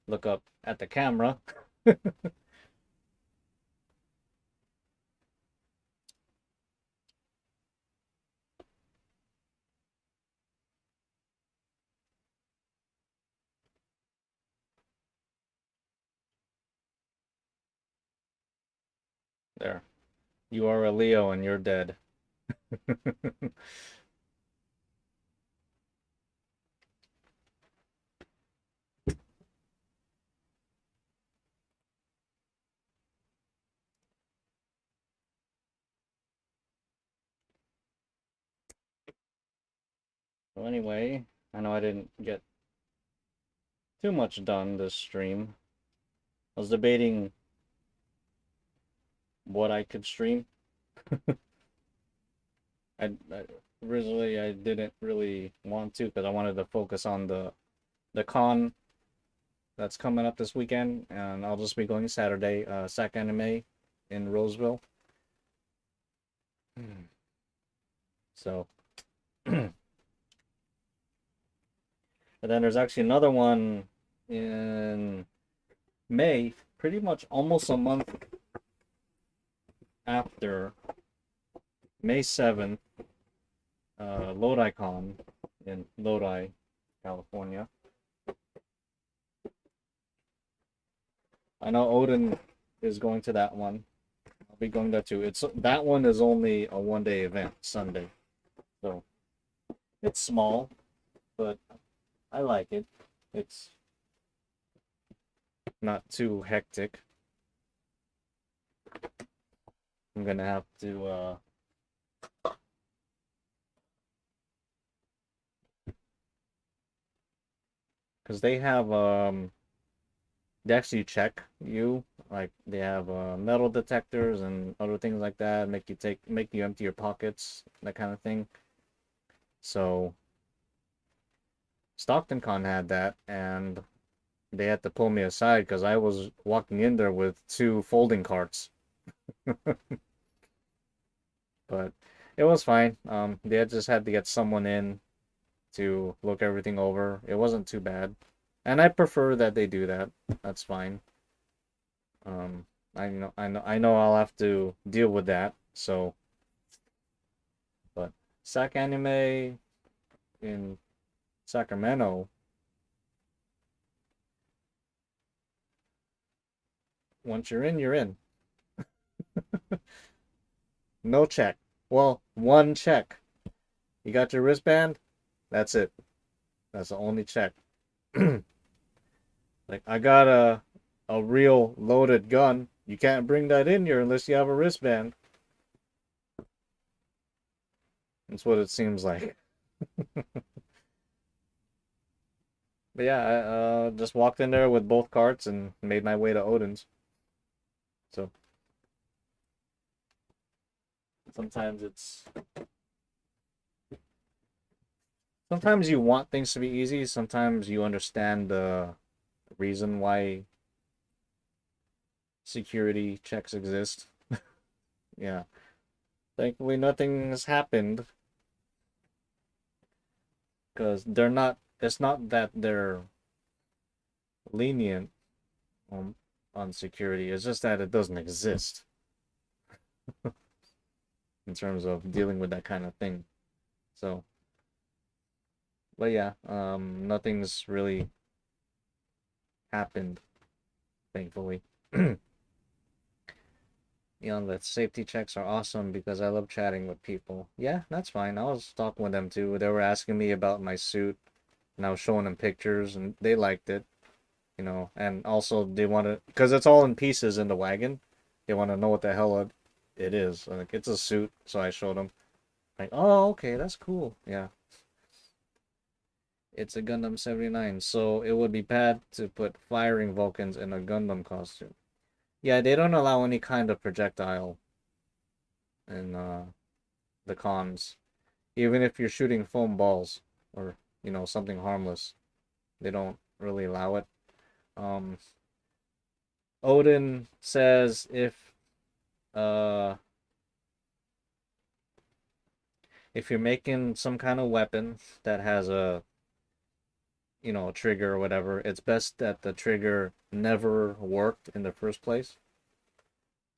look up at the camera. There. You are a Leo and you're dead. So anyway, I know I didn't get too much done this stream. I was debating what I could stream. I originally I didn't really want to because I wanted to focus on the con that's coming up this weekend, and I'll just be going Saturday, SAC Anime in Roseville. So, and then there's actually another one in May, pretty much almost a month after May 7th, Lodi Con in Lodi, California. I know Odin is going to that one. I'll be going there too. That one is only a one-day event, Sunday. So it's small, but I like it. It's not too hectic. I'm gonna have to because they actually check you, like they have metal detectors and other things like that, make you empty your pockets, that kind of thing. So Stockton Con had that, and they had to pull me aside because I was walking in there with two folding carts. But it was fine. They just had to get someone in to look everything over. It wasn't too bad, and I prefer that they do that. That's fine. Um, I know I'll have to deal with that. So, but SAC Anime in Sacramento, once you're in, you're in. No check. Well, one check. You got your wristband? That's it. That's the only check. Like I got a real loaded gun. You can't bring that in here unless you have a wristband. That's what it seems like. But yeah, I just walked in there with both carts and made my way to Odin's. So sometimes it's sometimes you want things to be easy, sometimes you understand the reason why security checks exist. Yeah. Thankfully nothing has happened. because they're not. It's not that they're lenient on on security. It's just that it doesn't exist in terms of dealing with that kind of thing. So, but yeah, nothing's really happened, thankfully. You know, the safety checks are awesome because I love chatting with people. Yeah, that's fine. I was talking with them too. They were asking me about my suit, and I was showing them pictures, and they liked it, you know. And also, they want to, because it's all in pieces in the wagon. They want to know what the hell it is. Like, it's a suit, so I showed them. Like, oh, okay, that's cool. Yeah. It's a Gundam 79, so it would be bad to put firing Vulcans in a Gundam costume. Yeah, they don't allow any kind of projectile in the cons. Even if you're shooting foam balls or, you know, something harmless, they don't really allow it. Um, Odin says uh if you're making some kind of weapon that has a, you know, a trigger or whatever, it's best that the trigger never worked in the first place.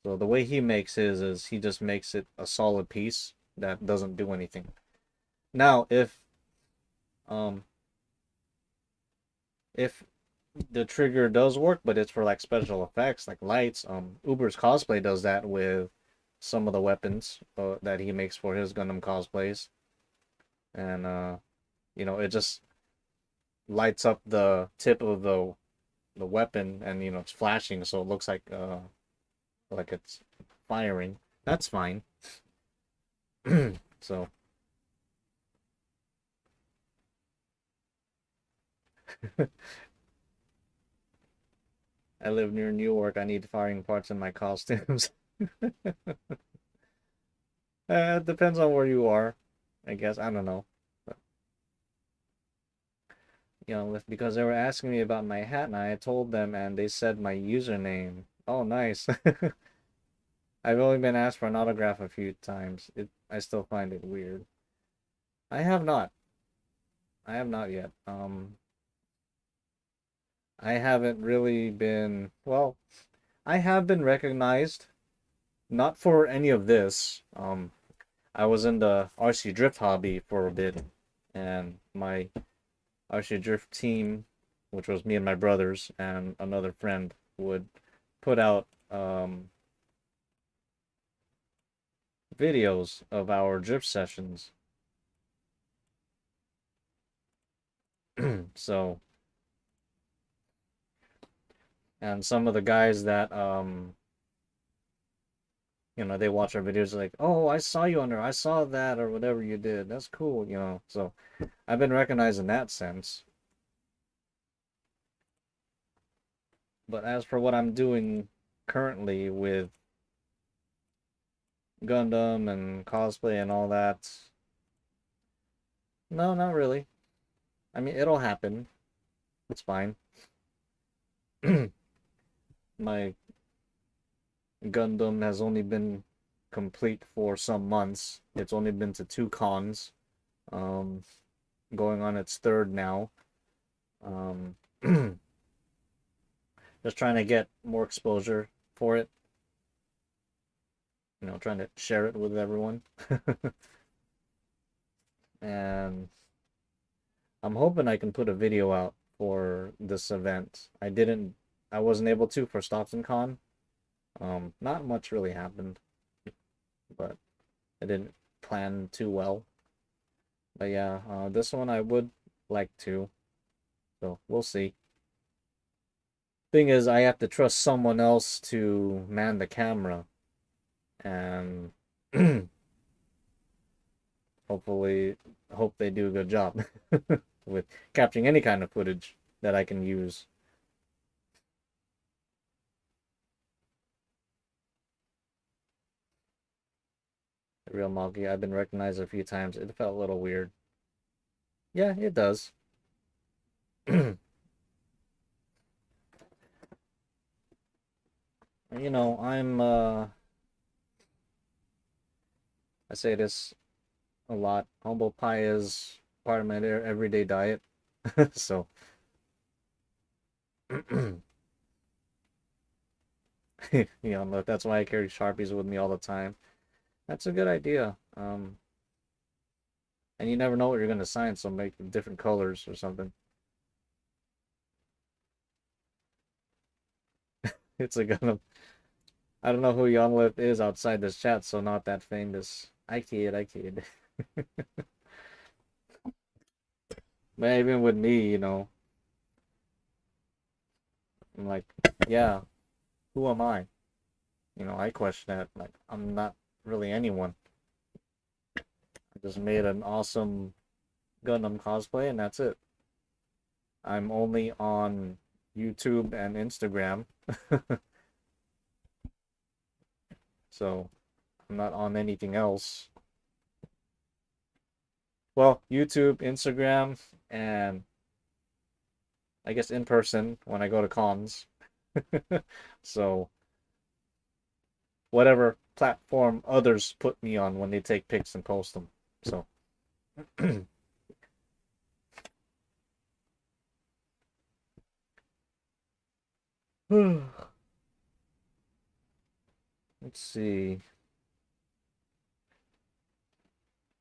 So the way he makes his is he just makes it a solid piece that doesn't do anything. Now, um if the trigger does work, but it's for like special effects, like lights, Uber's Cosplay does that with some of the weapons that he makes for his Gundam cosplays, and you know, it just lights up the tip of the weapon, and you know, it's flashing, so it looks like it's firing. That's fine. So I live near New York. I need firing parts in my costumes. It depends on where you are, I guess. I don't know. But, you know, because they were asking me about my hat, and I told them, and they said my username. Oh, nice. I've only been asked for an autograph a few times. I still find it weird. I have not. I have not yet. I haven't really been, well, I have been recognized, not for any of this. I was in the RC Drift hobby for a bit, and my RC Drift team, which was me and my brothers and another friend, would put out videos of our drift sessions. So, and some of the guys that you know, they watch our videos like, "Oh, I saw you on there. I saw that or whatever you did. That's cool," you know. So, I've been recognized in that sense. But as for what I'm doing currently with Gundam and cosplay and all that, no, not really. I mean, it'll happen. It's fine. My Gundam has only been complete for some months. It's only been to 2 cons. Um, Going on its third now. Um, just trying to get more exposure for it. You know, trying to share it with everyone. And I'm hoping I can put a video out for this event. I wasn't able to for Stockton Con. Not much really happened, but I didn't plan too well. But yeah, this one I would like to. So we'll see. Thing is, I have to trust someone else to man the camera, and hopefully, hope they do a good job with capturing any kind of footage that I can use. The real Malgi, I've been recognized a few times. It felt a little weird. Yeah, it does. You know, I say this a lot. Humble pie is part of my everyday diet. So, you know, that's why I carry Sharpies with me all the time. That's a good idea. And you never know what you're gonna sign, so make different colors or something. It's a Gundam. I don't know who Younglip is outside this chat, so not that famous. I kid, I kid. But even with me, you know, I'm like, yeah, who am I? You know, I question that. Like, I'm not really anyone. I just made an awesome Gundam cosplay, and that's it. I'm only on YouTube and Instagram, so I'm not on anything else. Well, YouTube, Instagram, and I guess in person when I go to cons. So whatever platform others put me on when they take pics and post them. So let's see.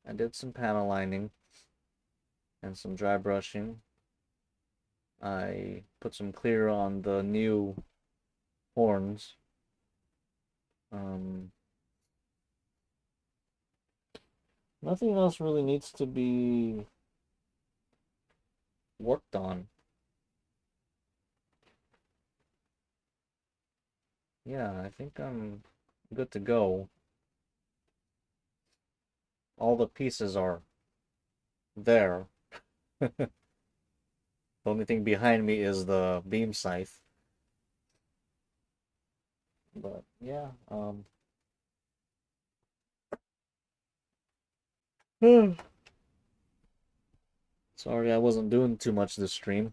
I did some panel lining and some dry brushing. I put some clear on the new horns. Um, Nothing else really needs to be worked on. Yeah, I think I'm good to go. All the pieces are there. The only thing behind me is the beam scythe. But yeah, sorry I wasn't doing too much this stream.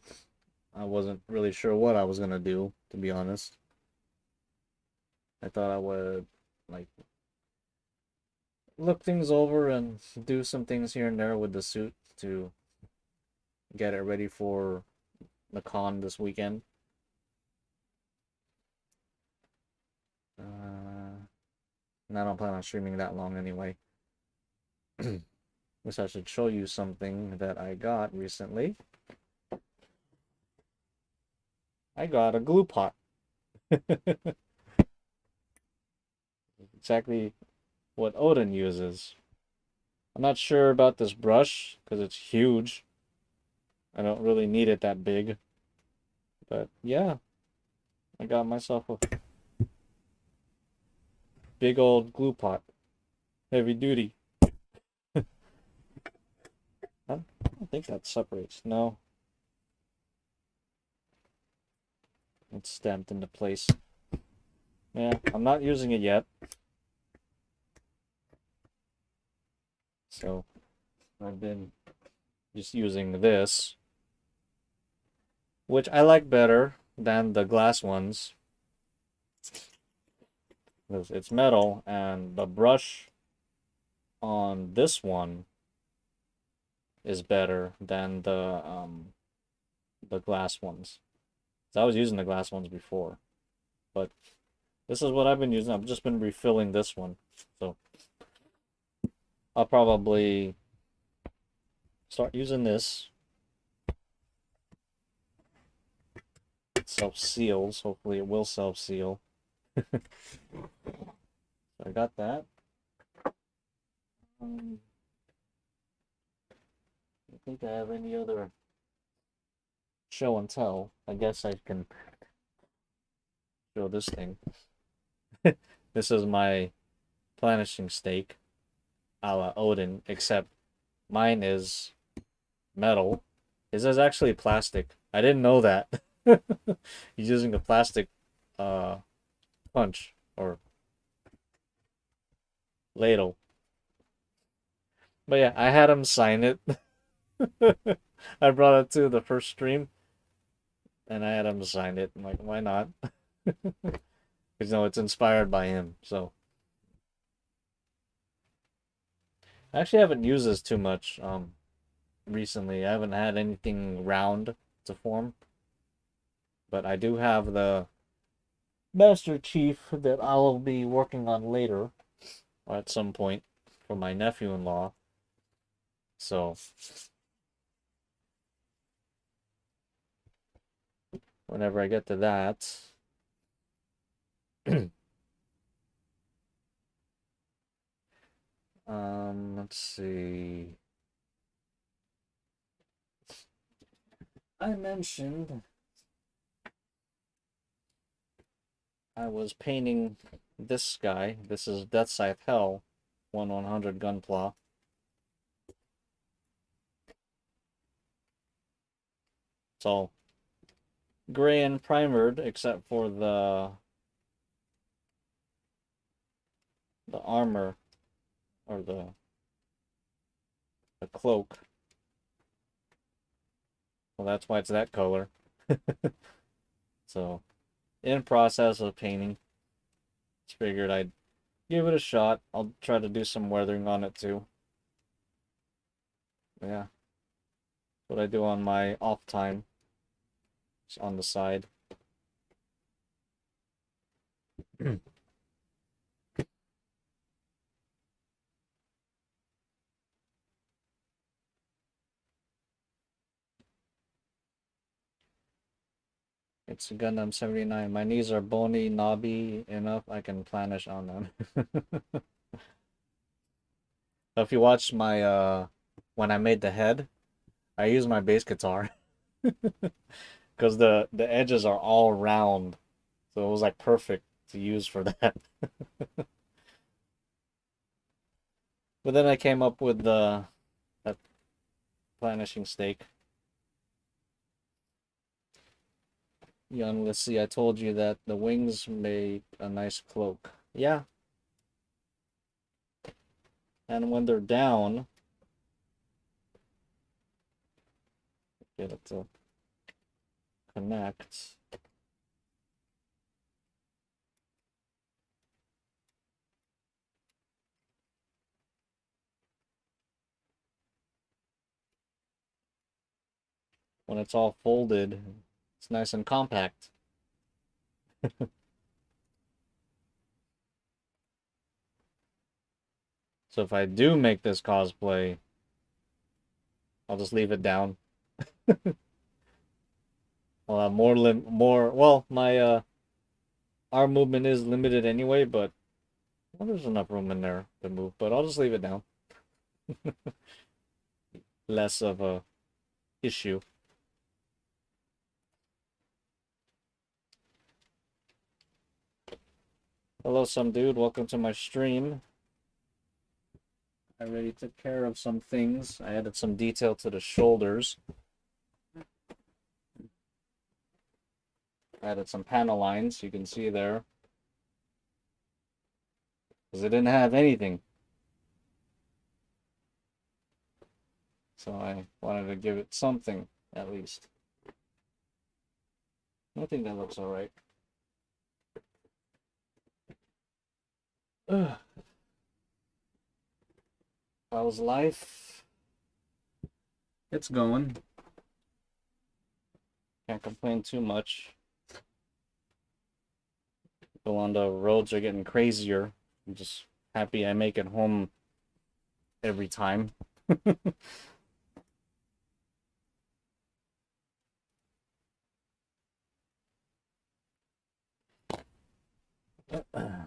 I wasn't really sure what I was gonna do, to be honest. I thought I would like look things over and do some things here and there with the suit to get it ready for the con this weekend. And I don't plan on streaming that long anyway. Which I should show you something that I got recently. I got a glue pot. Exactly what Odin uses. I'm not sure about this brush because it's huge. I don't really need it that big. But yeah, I got myself a big old glue pot. Heavy duty. I don't think that separates. No. It's stamped into place. Yeah, I'm not using it yet. So I've been just using this, which I like better than the glass ones. Because it's metal, and the brush on this one is better than the glass ones. So I was using the glass ones before, but this is what I've been using. I've just been refilling this one, so I'll probably start using this. It self-seals. Hopefully it will self-seal. So I got that. I don't think I have any other show and tell. I guess I can show this thing. This is my planishing stake a la Odin, except mine is metal. His is actually plastic. I didn't know that. He's using a plastic punch or ladle. But yeah, I had him sign it. I brought it to the first stream and I had him sign it. I'm like, why not? Because you know it's inspired by him. So I actually haven't used this too much. recently. I haven't had anything round to form, but I do have the Master Chief that I'll be working on later at some point for my nephew-in-law. So whenever I get to that, let's see. I mentioned I was painting this guy. This is Deathscythe Hell, 1/100 Gunpla. It's all gray and primered except for the armor or the cloak. Well, that's why it's that color. So, in process of painting. Just figured I'd give it a shot. I'll try to do some weathering on it too. Yeah, what I do on my off time. Just on the side. It's a Gundam 79. My knees are bony, knobby enough I can planish on them. If you watch my when I made the head, I used my bass guitar because the edges are all round. So it was like perfect to use for that. But then I came up with that planishing stake. Young, let's see, I told you that the wings make a nice cloak. Yeah. And when they're down, get it to connect. When it's all folded, it's nice and compact. So if I do make this cosplay, I'll just leave it down. I'll have well, my arm movement is limited anyway, but well, there's enough room in there to move, but I'll just leave it down. Less of a issue. Hello, some dude. Welcome to my stream. I already took care of some things. I added some detail to the shoulders. I added some panel lines, you can see there. Because it didn't have anything. So I wanted to give it something, at least. I think that looks alright. How's life? It's going. Can't complain too much. Go on, the roads are getting crazier. I'm just happy I make it home every time.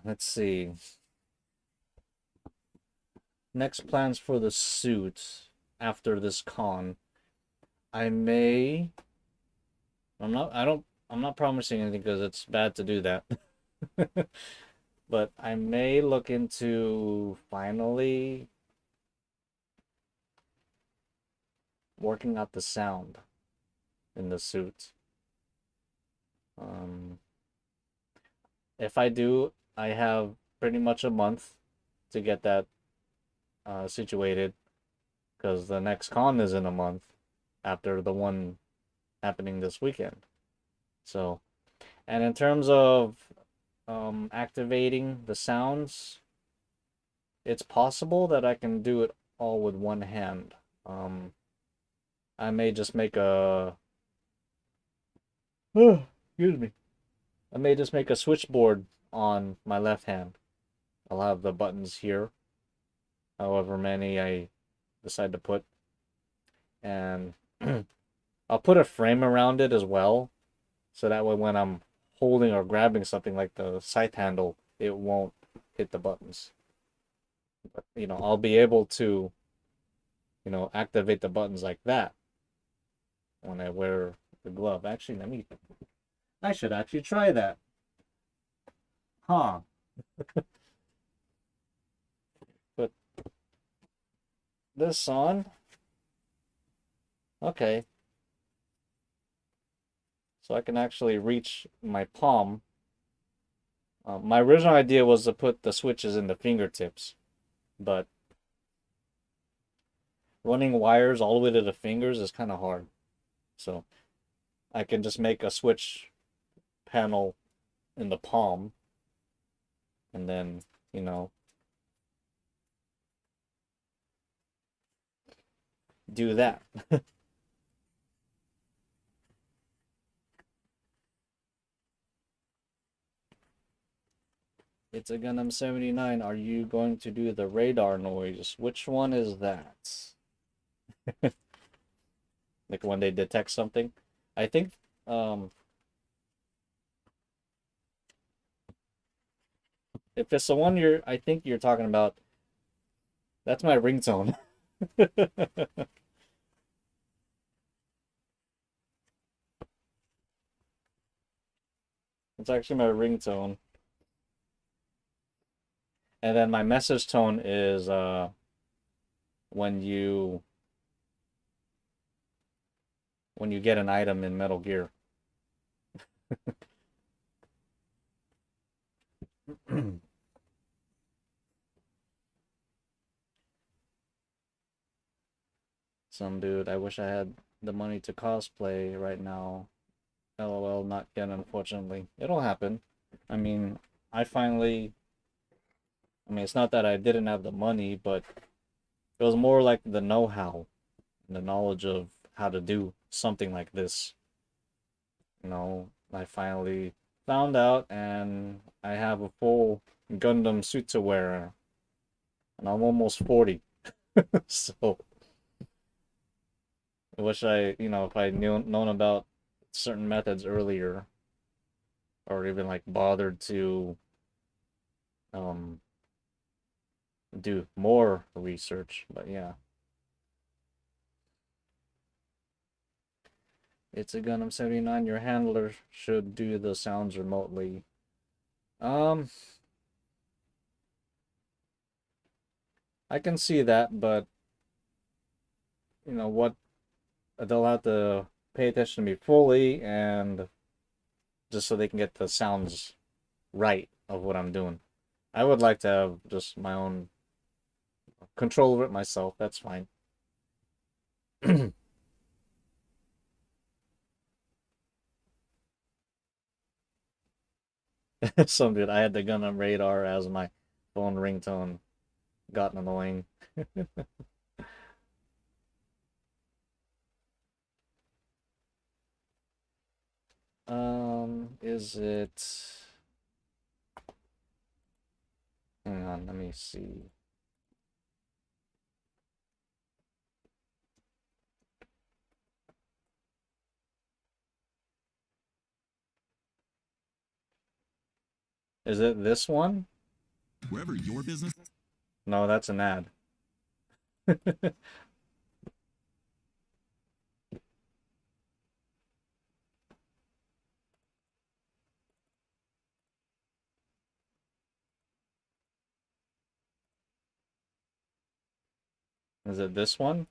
Let's see. Next plans for the suit after this con. I'm not promising anything because it's bad to do that. But I may look into finally working out the sound in the suit. If I do, I have pretty much a month to get that situated because the next con is in a month after the one happening this weekend. So, and in terms of activating the sounds, it's possible that I can do it all with one hand. I may just make a excuse me. I may just make a switchboard on my left hand. I'll have the buttons here, however many I decide to put, and I'll put a frame around it as well, so that way when I'm holding or grabbing something like the scythe handle, it won't hit the buttons. But, I'll be able to, activate the buttons like that when I wear the glove. Actually, I should actually try that. Huh. Put this on. Okay. So I can actually reach my palm. My original idea was to put the switches in the fingertips, but running wires all the way to the fingers is kind of hard. So I can just make a switch panel in the palm and then, do that. It's a Gundam 79. Are you going to do the radar noise? Which one is that? Like when they detect something? I think, if it's the one I think you're talking about, that's my ringtone. It's actually my ringtone. And then my message tone is when you get an item in Metal Gear. Some dude, I wish I had the money to cosplay right now. LOL, not yet, unfortunately. It'll happen. I mean, I finally, it's not that I didn't have the money, but it was more like the know-how, the knowledge of how to do something like this. I finally found out, and I have a full Gundam suit to wear, and I'm almost 40. So I wish if I known about certain methods earlier, or even like bothered to um do more research. But yeah, it's a Gundam 79. Your handler should do the sounds remotely. Um, I can see that, but what, they'll have to pay attention to me fully, and just so they can get the sounds right of what I'm doing. I would like to have just my own control over it myself. That's fine. Some dude, I had the Gundam radar as my phone ringtone. Got annoying. Is it? Hang on, let me see. Is it this one? Wherever your business. No, that's an ad. Is it this one?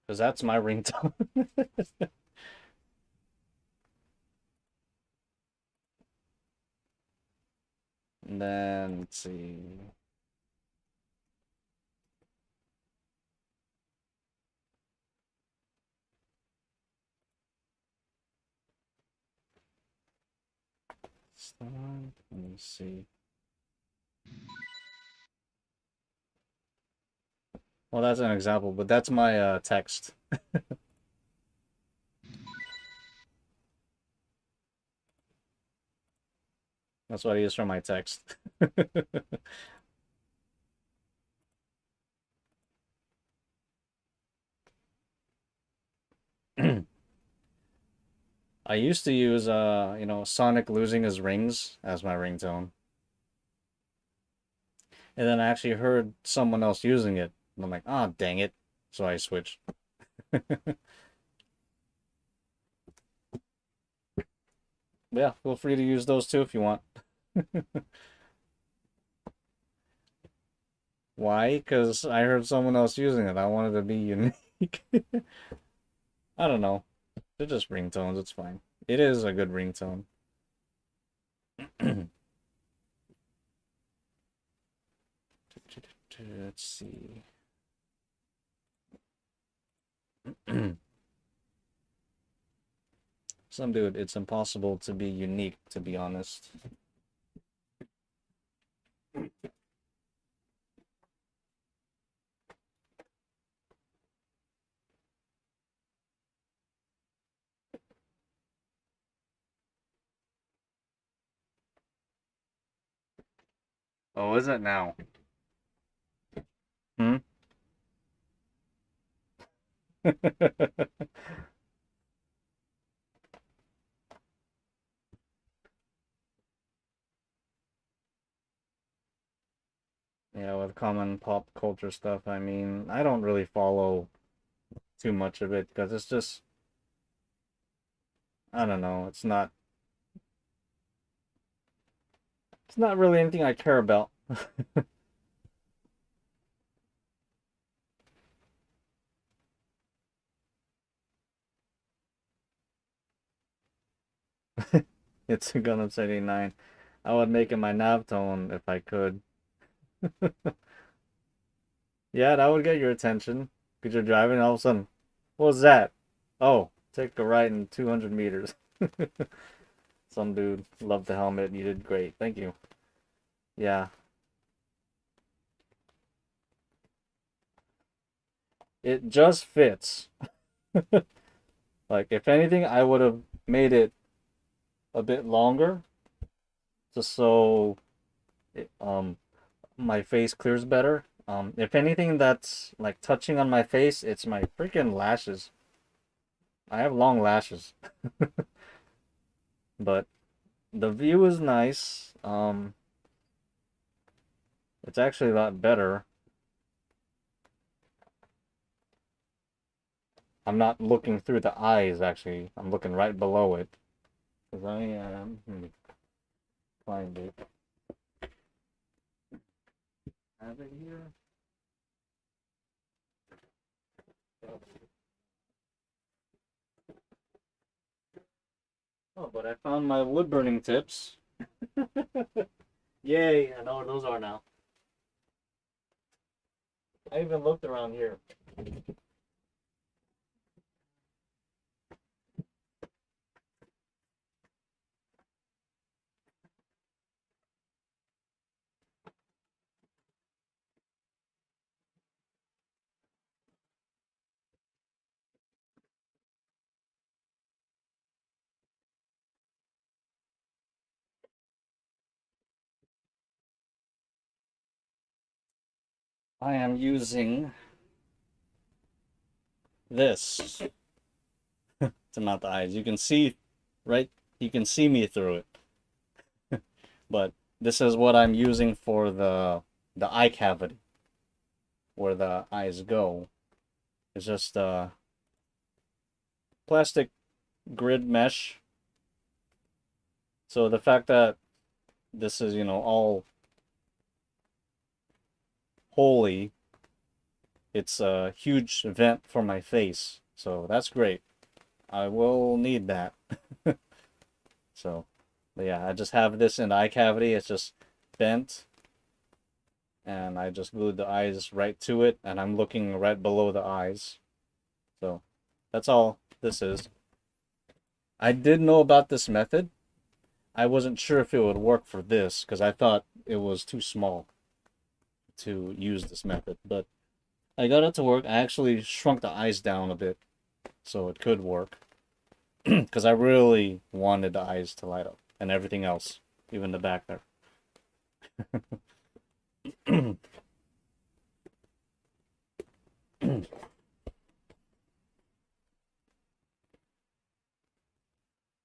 Because that's my ringtone. And then, let's see. Let me see. Well, that's an example, but that's my text. That's what I use for my text. I used to use Sonic losing his rings as my ringtone. And then I actually heard someone else using it. And I'm like, ah, oh, dang it. So I switched. Yeah, feel free to use those too if you want. Why? Because I heard someone else using it. I wanted to be unique. I don't know. They're just ringtones. It's fine. It is a good ringtone. Let's see. Some dude, it's impossible to be unique, to be honest. Oh, is it now? Hmm? Yeah, with common pop culture stuff, I mean, I don't really follow too much of it because it's just, I don't know, it's not really anything I care about. It's a Gundam 79. I would make it my nav tone if I could. Yeah, that would get your attention. Because you're driving, all of a sudden, what was that? Oh, take a right in 200 meters. Some dude loved the helmet. You did great. Thank you. Yeah, it just fits. Like, if anything, I would have made it a bit longer just so my face clears better. If anything that's like touching on my face, it's my freaking lashes. I have long lashes, but the view is nice. It's actually a lot better. I'm not looking through the eyes, actually. I'm looking right below it. Because I am... find it. Have it here? Oh, but I found my wood burning tips. Yay, I know where those are now. I even looked around here. I am using this to mount the eyes. You can see, right? You can see me through it. But this is what I'm using for the eye cavity, where the eyes go. It's just plastic grid mesh. So the fact that this is, all holy, it's a huge vent for my face. So that's great. I will need that. So, but yeah, I just have this in the eye cavity. It's just bent. And I just glued the eyes right to it. And I'm looking right below the eyes. So, that's all this is. I did know about this method, I wasn't sure if it would work for this because I thought it was too small to use this method, but I got it to work. I actually shrunk the eyes down a bit so it could work because I really wanted the eyes to light up and everything else, even the back there.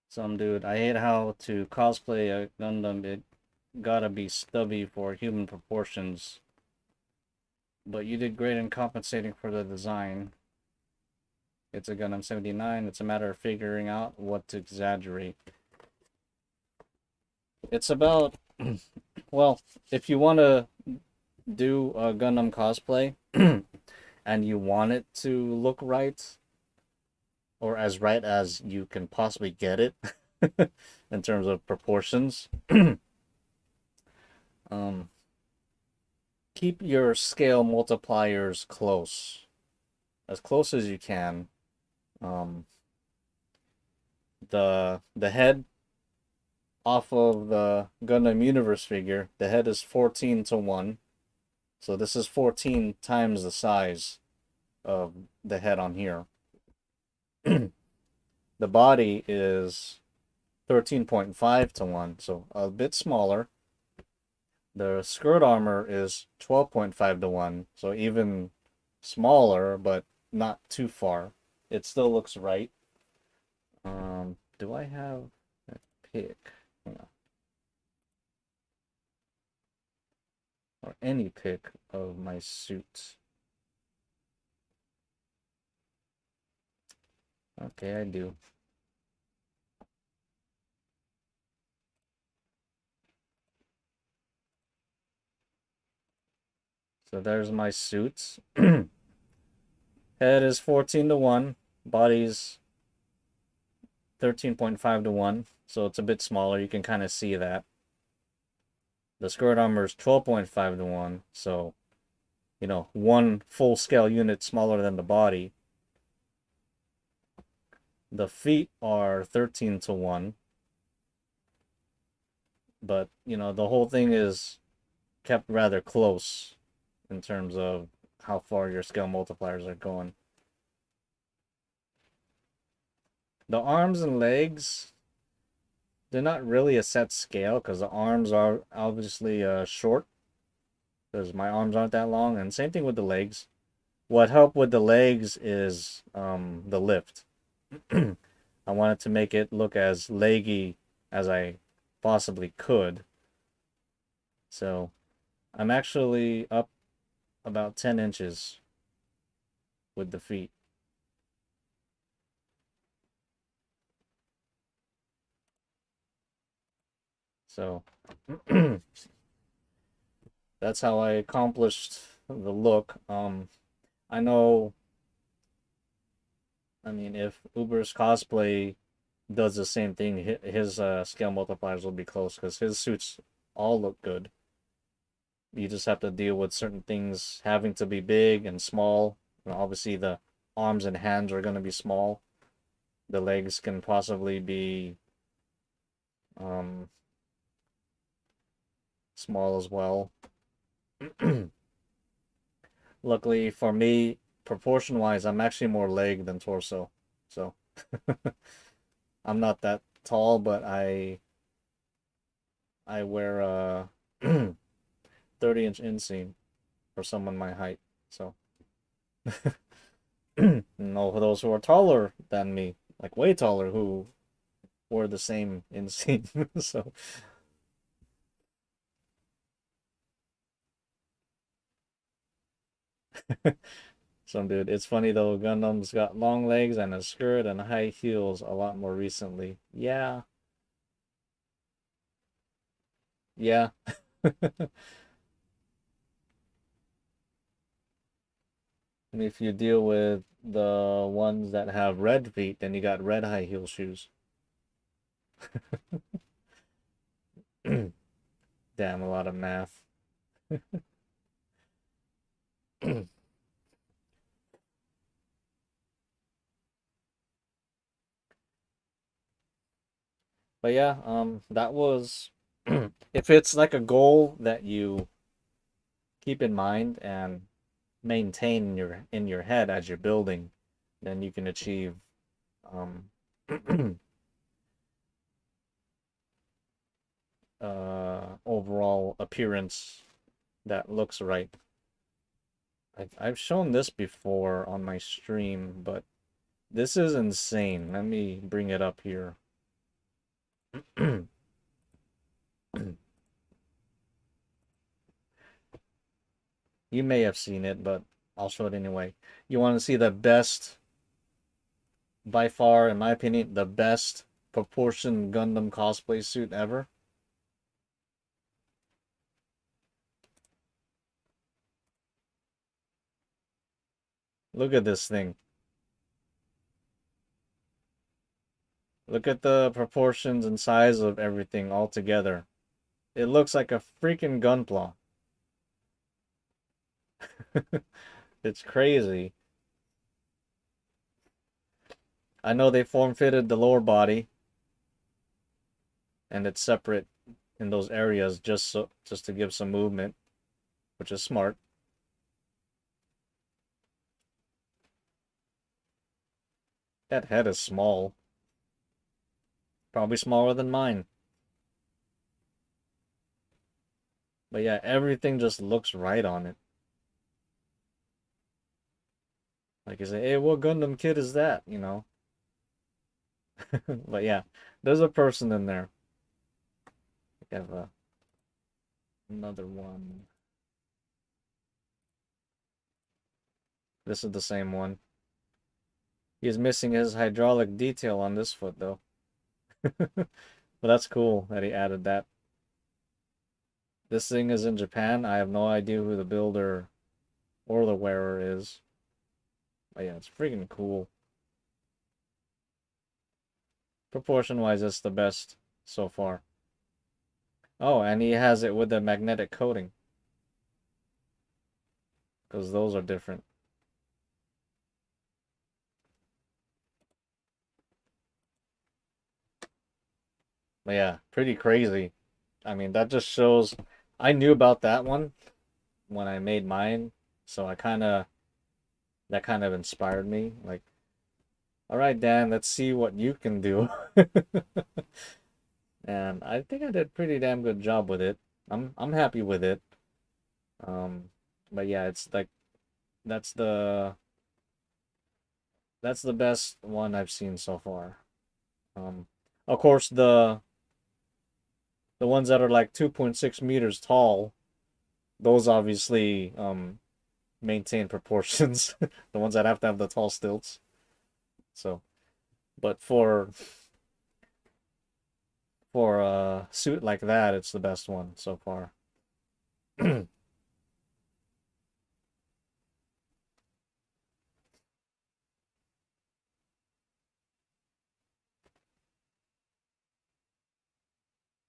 Some dude, I hate how to cosplay a Gundam. It gotta be stubby for human proportions. But you did great in compensating for the design. It's a Gundam 79. It's a matter of figuring out what to exaggerate. It's about, well, if you want to do a Gundam cosplay and you want it to look right, or as right as you can possibly get it in terms of proportions, um, keep your scale multipliers close, as close as you can. Um, the head off of the Gundam Universe figure, the head is 14 to 1. So this is 14 times the size of the head on here. The body is 13.5 to 1, so a bit smaller. The skirt armor is 12.5 to 1, so even smaller, but not too far. It still looks right. Do I have a pic? Hang on. Or any pic of my suit? Okay, I do. So there's my suit. Head is 14 to 1. Body's 13.5 to 1. So it's a bit smaller. You can kind of see that. The skirt armor is 12.5 to 1. So, you know, one full scale unit smaller than the body. The feet are 13 to 1. But, you know, the whole thing is kept rather close in terms of how far your scale multipliers are going. The arms and legs, they're not really a set scale because the arms are obviously short because my arms aren't that long, and same thing with the legs. What helped with the legs is the lift. I wanted to make it look as leggy as I possibly could. So I'm actually up about 10 inches with the feet. So that's how I accomplished the look. I know, I mean, if Uber's cosplay does the same thing, his scale multipliers will be close because his suits all look good. You just have to deal with certain things having to be big and small. And obviously, the arms and hands are going to be small. The legs can possibly be um, small as well. Luckily for me, proportion wise, I'm actually more leg than torso. So I'm not that tall, but I wear a 30-inch inseam for someone my height. So no, for those who are taller than me, like way taller, who wear the same inseam. So some dude. It's funny though, Gundam's got long legs and a skirt and high heels a lot more recently. Yeah. Yeah. And if you deal with the ones that have red feet, then you got red high heel shoes. Damn, a lot of math. But yeah, that was if it's like a goal that you keep in mind and maintain in your head as you're building, then you can achieve um overall appearance that looks right. I've shown this before on my stream, but this is insane. Let me bring it up here. You may have seen it, but I'll show it anyway. You want to see the best, by far, in my opinion, the best proportioned Gundam cosplay suit ever? Look at this thing. Look at the proportions and size of everything all together. It looks like a freaking gunpla. It's crazy. I know they form-fitted the lower body, and it's separate in those areas just to give some movement, which is smart. That head is small. Probably smaller than mine. But yeah, everything just looks right on it. Like you say, hey, what Gundam kid is that? You know? But yeah, there's a person in there. We have another one. This is the same one. He is missing his hydraulic detail on this foot, though. But that's cool that he added that. This thing is in Japan. I have no idea who the builder or the wearer is. But yeah, it's freaking cool. Proportion-wise, it's the best so far. Oh, and he has it with the magnetic coating. Because those are different. But yeah, pretty crazy. I mean, that just shows... I knew about that one when I made mine. So that kind of inspired me. Like, all right, Dan, let's see what you can do. And I think I did a pretty damn good job with it. I'm happy with it. Um, but yeah, it's like that's the that's the best one I've seen so far. Of course, the ones that are like 2.6 meters tall, those obviously maintain proportions. The ones that have to have the tall stilts. So, but for a suit like that, it's the best one so far. It's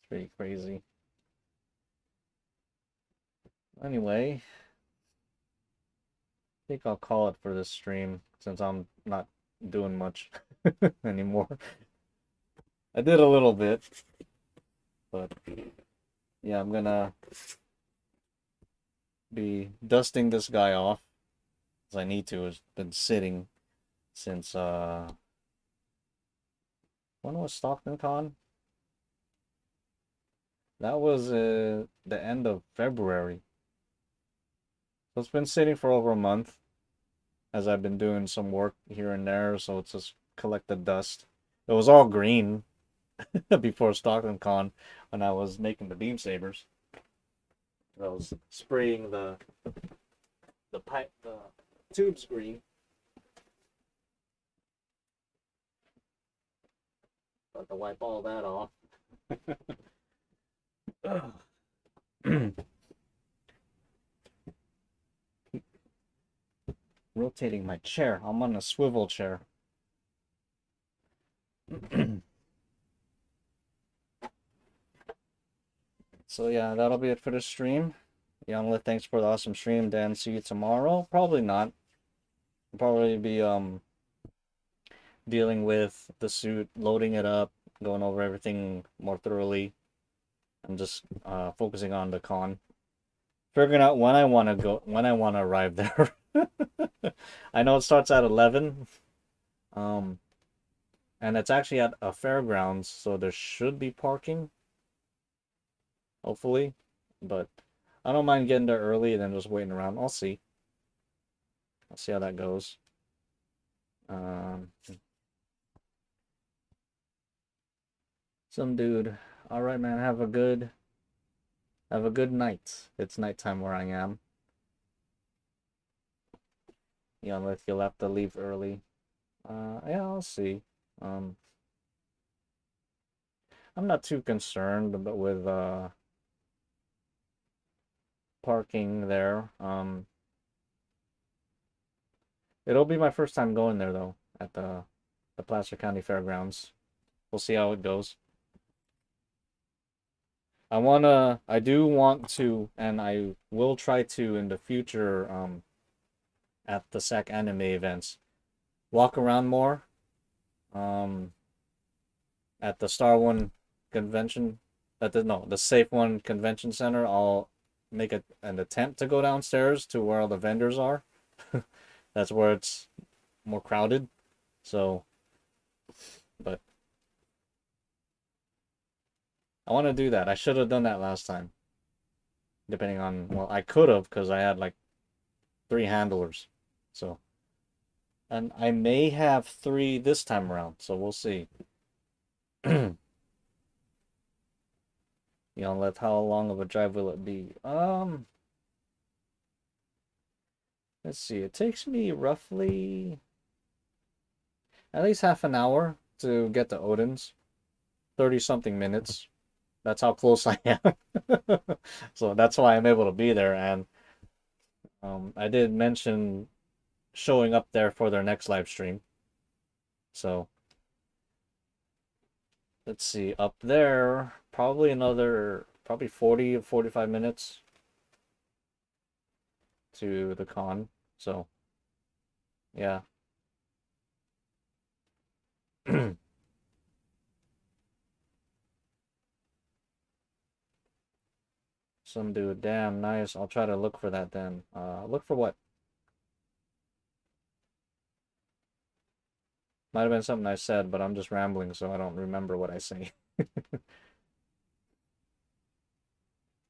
pretty crazy. Anyway, I think I'll call it for this stream since I'm not doing much anymore. I did a little bit, but yeah, I'm gonna be dusting this guy off as I need to. It's been sitting since when was Stockton Con? That was the end of February. So it's been sitting for over a month as I've been doing some work here and there, so it's just collected dust. It was all green before Stockton Con when I was making the beam sabers. I was spraying the pipe the tubes green. Got to wipe all that off. Rotating my chair. I'm on a swivel chair. So yeah, that'll be it for the stream. Younglet, thanks for the awesome stream. Dan, see you tomorrow. Probably not. I'll probably be dealing with the suit, loading it up, going over everything more thoroughly. I'm just focusing on the con. Figuring out when I want to go, when I want to arrive there. I know it starts at 11. Um, and it's actually at a fairgrounds, so there should be parking, hopefully. But I don't mind getting there early and then just waiting around. I'll see. I'll see how that goes. Some dude. All right, man. Have a good night. It's nighttime where I am. You know, if you'll have to leave early. Yeah, I'll see. Um, I'm not too concerned, but with parking there. It'll be my first time going there though, at the Placer County Fairgrounds. We'll see how it goes. I do want to, and I will try to in the future, at the SAC anime events, walk around more. Um, at the Star One convention, the Safe One Convention Center, I'll make an attempt to go downstairs to where all the vendors are. That's where it's more crowded. So, but I want to do that. I should have done that last time. Depending on, well, I could have because I had like 3 handlers. So, and I may have 3 this time around. So we'll see. You know, let how long of a drive will it be? Let's see. It takes me roughly at least half an hour to get to Odin's. 30 something minutes. That's how close I am. So that's why I'm able to be there. And I did mention showing up there for their next live stream. So let's see. Up there, probably 40 or 45 minutes to the con. So yeah. Some dude, damn nice. I'll try to look for that then. Look for what? Might have been something I said, but I'm just rambling, so I don't remember what I say.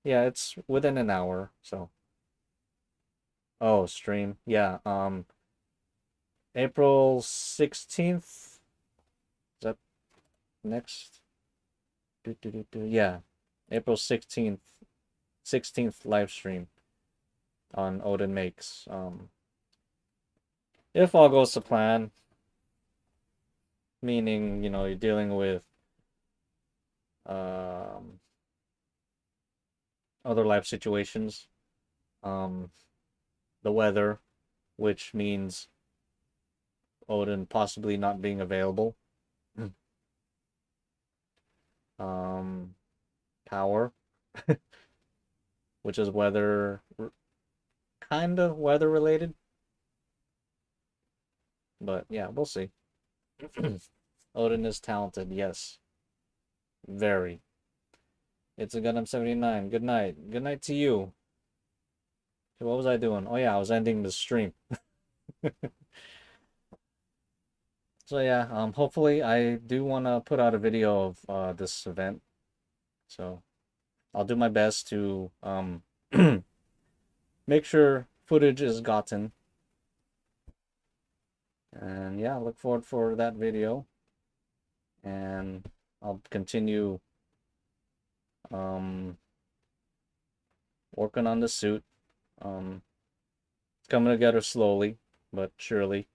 Yeah, it's within an hour, so. Oh, stream. Yeah, April 16th. Is that next? Yeah, April 16th live stream on Odin Makes. If all goes to plan, meaning, you know, you're dealing with um other life situations, um, the weather, which means Odin possibly not being available. Um, Power, which is kind of weather related, but yeah, we'll see. Odin is talented, yes, very. It's a Gundam 79. Good night. Good night to you. What was I doing? Oh yeah, I was ending the stream. So yeah, hopefully I do want to put out a video of this event. So I'll do my best to make sure footage is gotten. And yeah, look forward for that video. And I'll continue working on the suit. It's coming together slowly, but surely.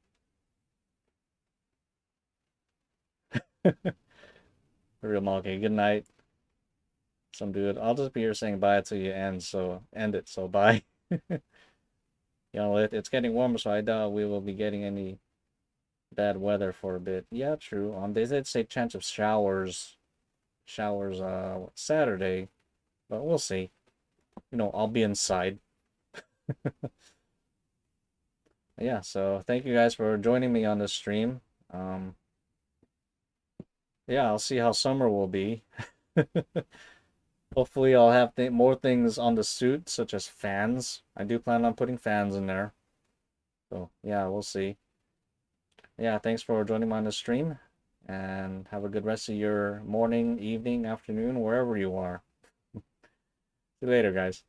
Real monkey. Good night. Some dude. I'll just be here saying bye till you end. So end it. So bye. You know, it's getting warmer, so I doubt we will be getting any bad weather for a bit. Yeah, true. They did say chance of showers Saturday, but we'll see. You know, I'll be inside. Yeah, so thank you guys for joining me on this stream. yeah, I'll see how summer will be. Hopefully, I'll have more things on the suit, such as fans. I do plan on putting fans in there. So, yeah, we'll see. Yeah, thanks for joining me on the stream, and have a good rest of your morning, evening, afternoon, wherever you are. See you later, guys.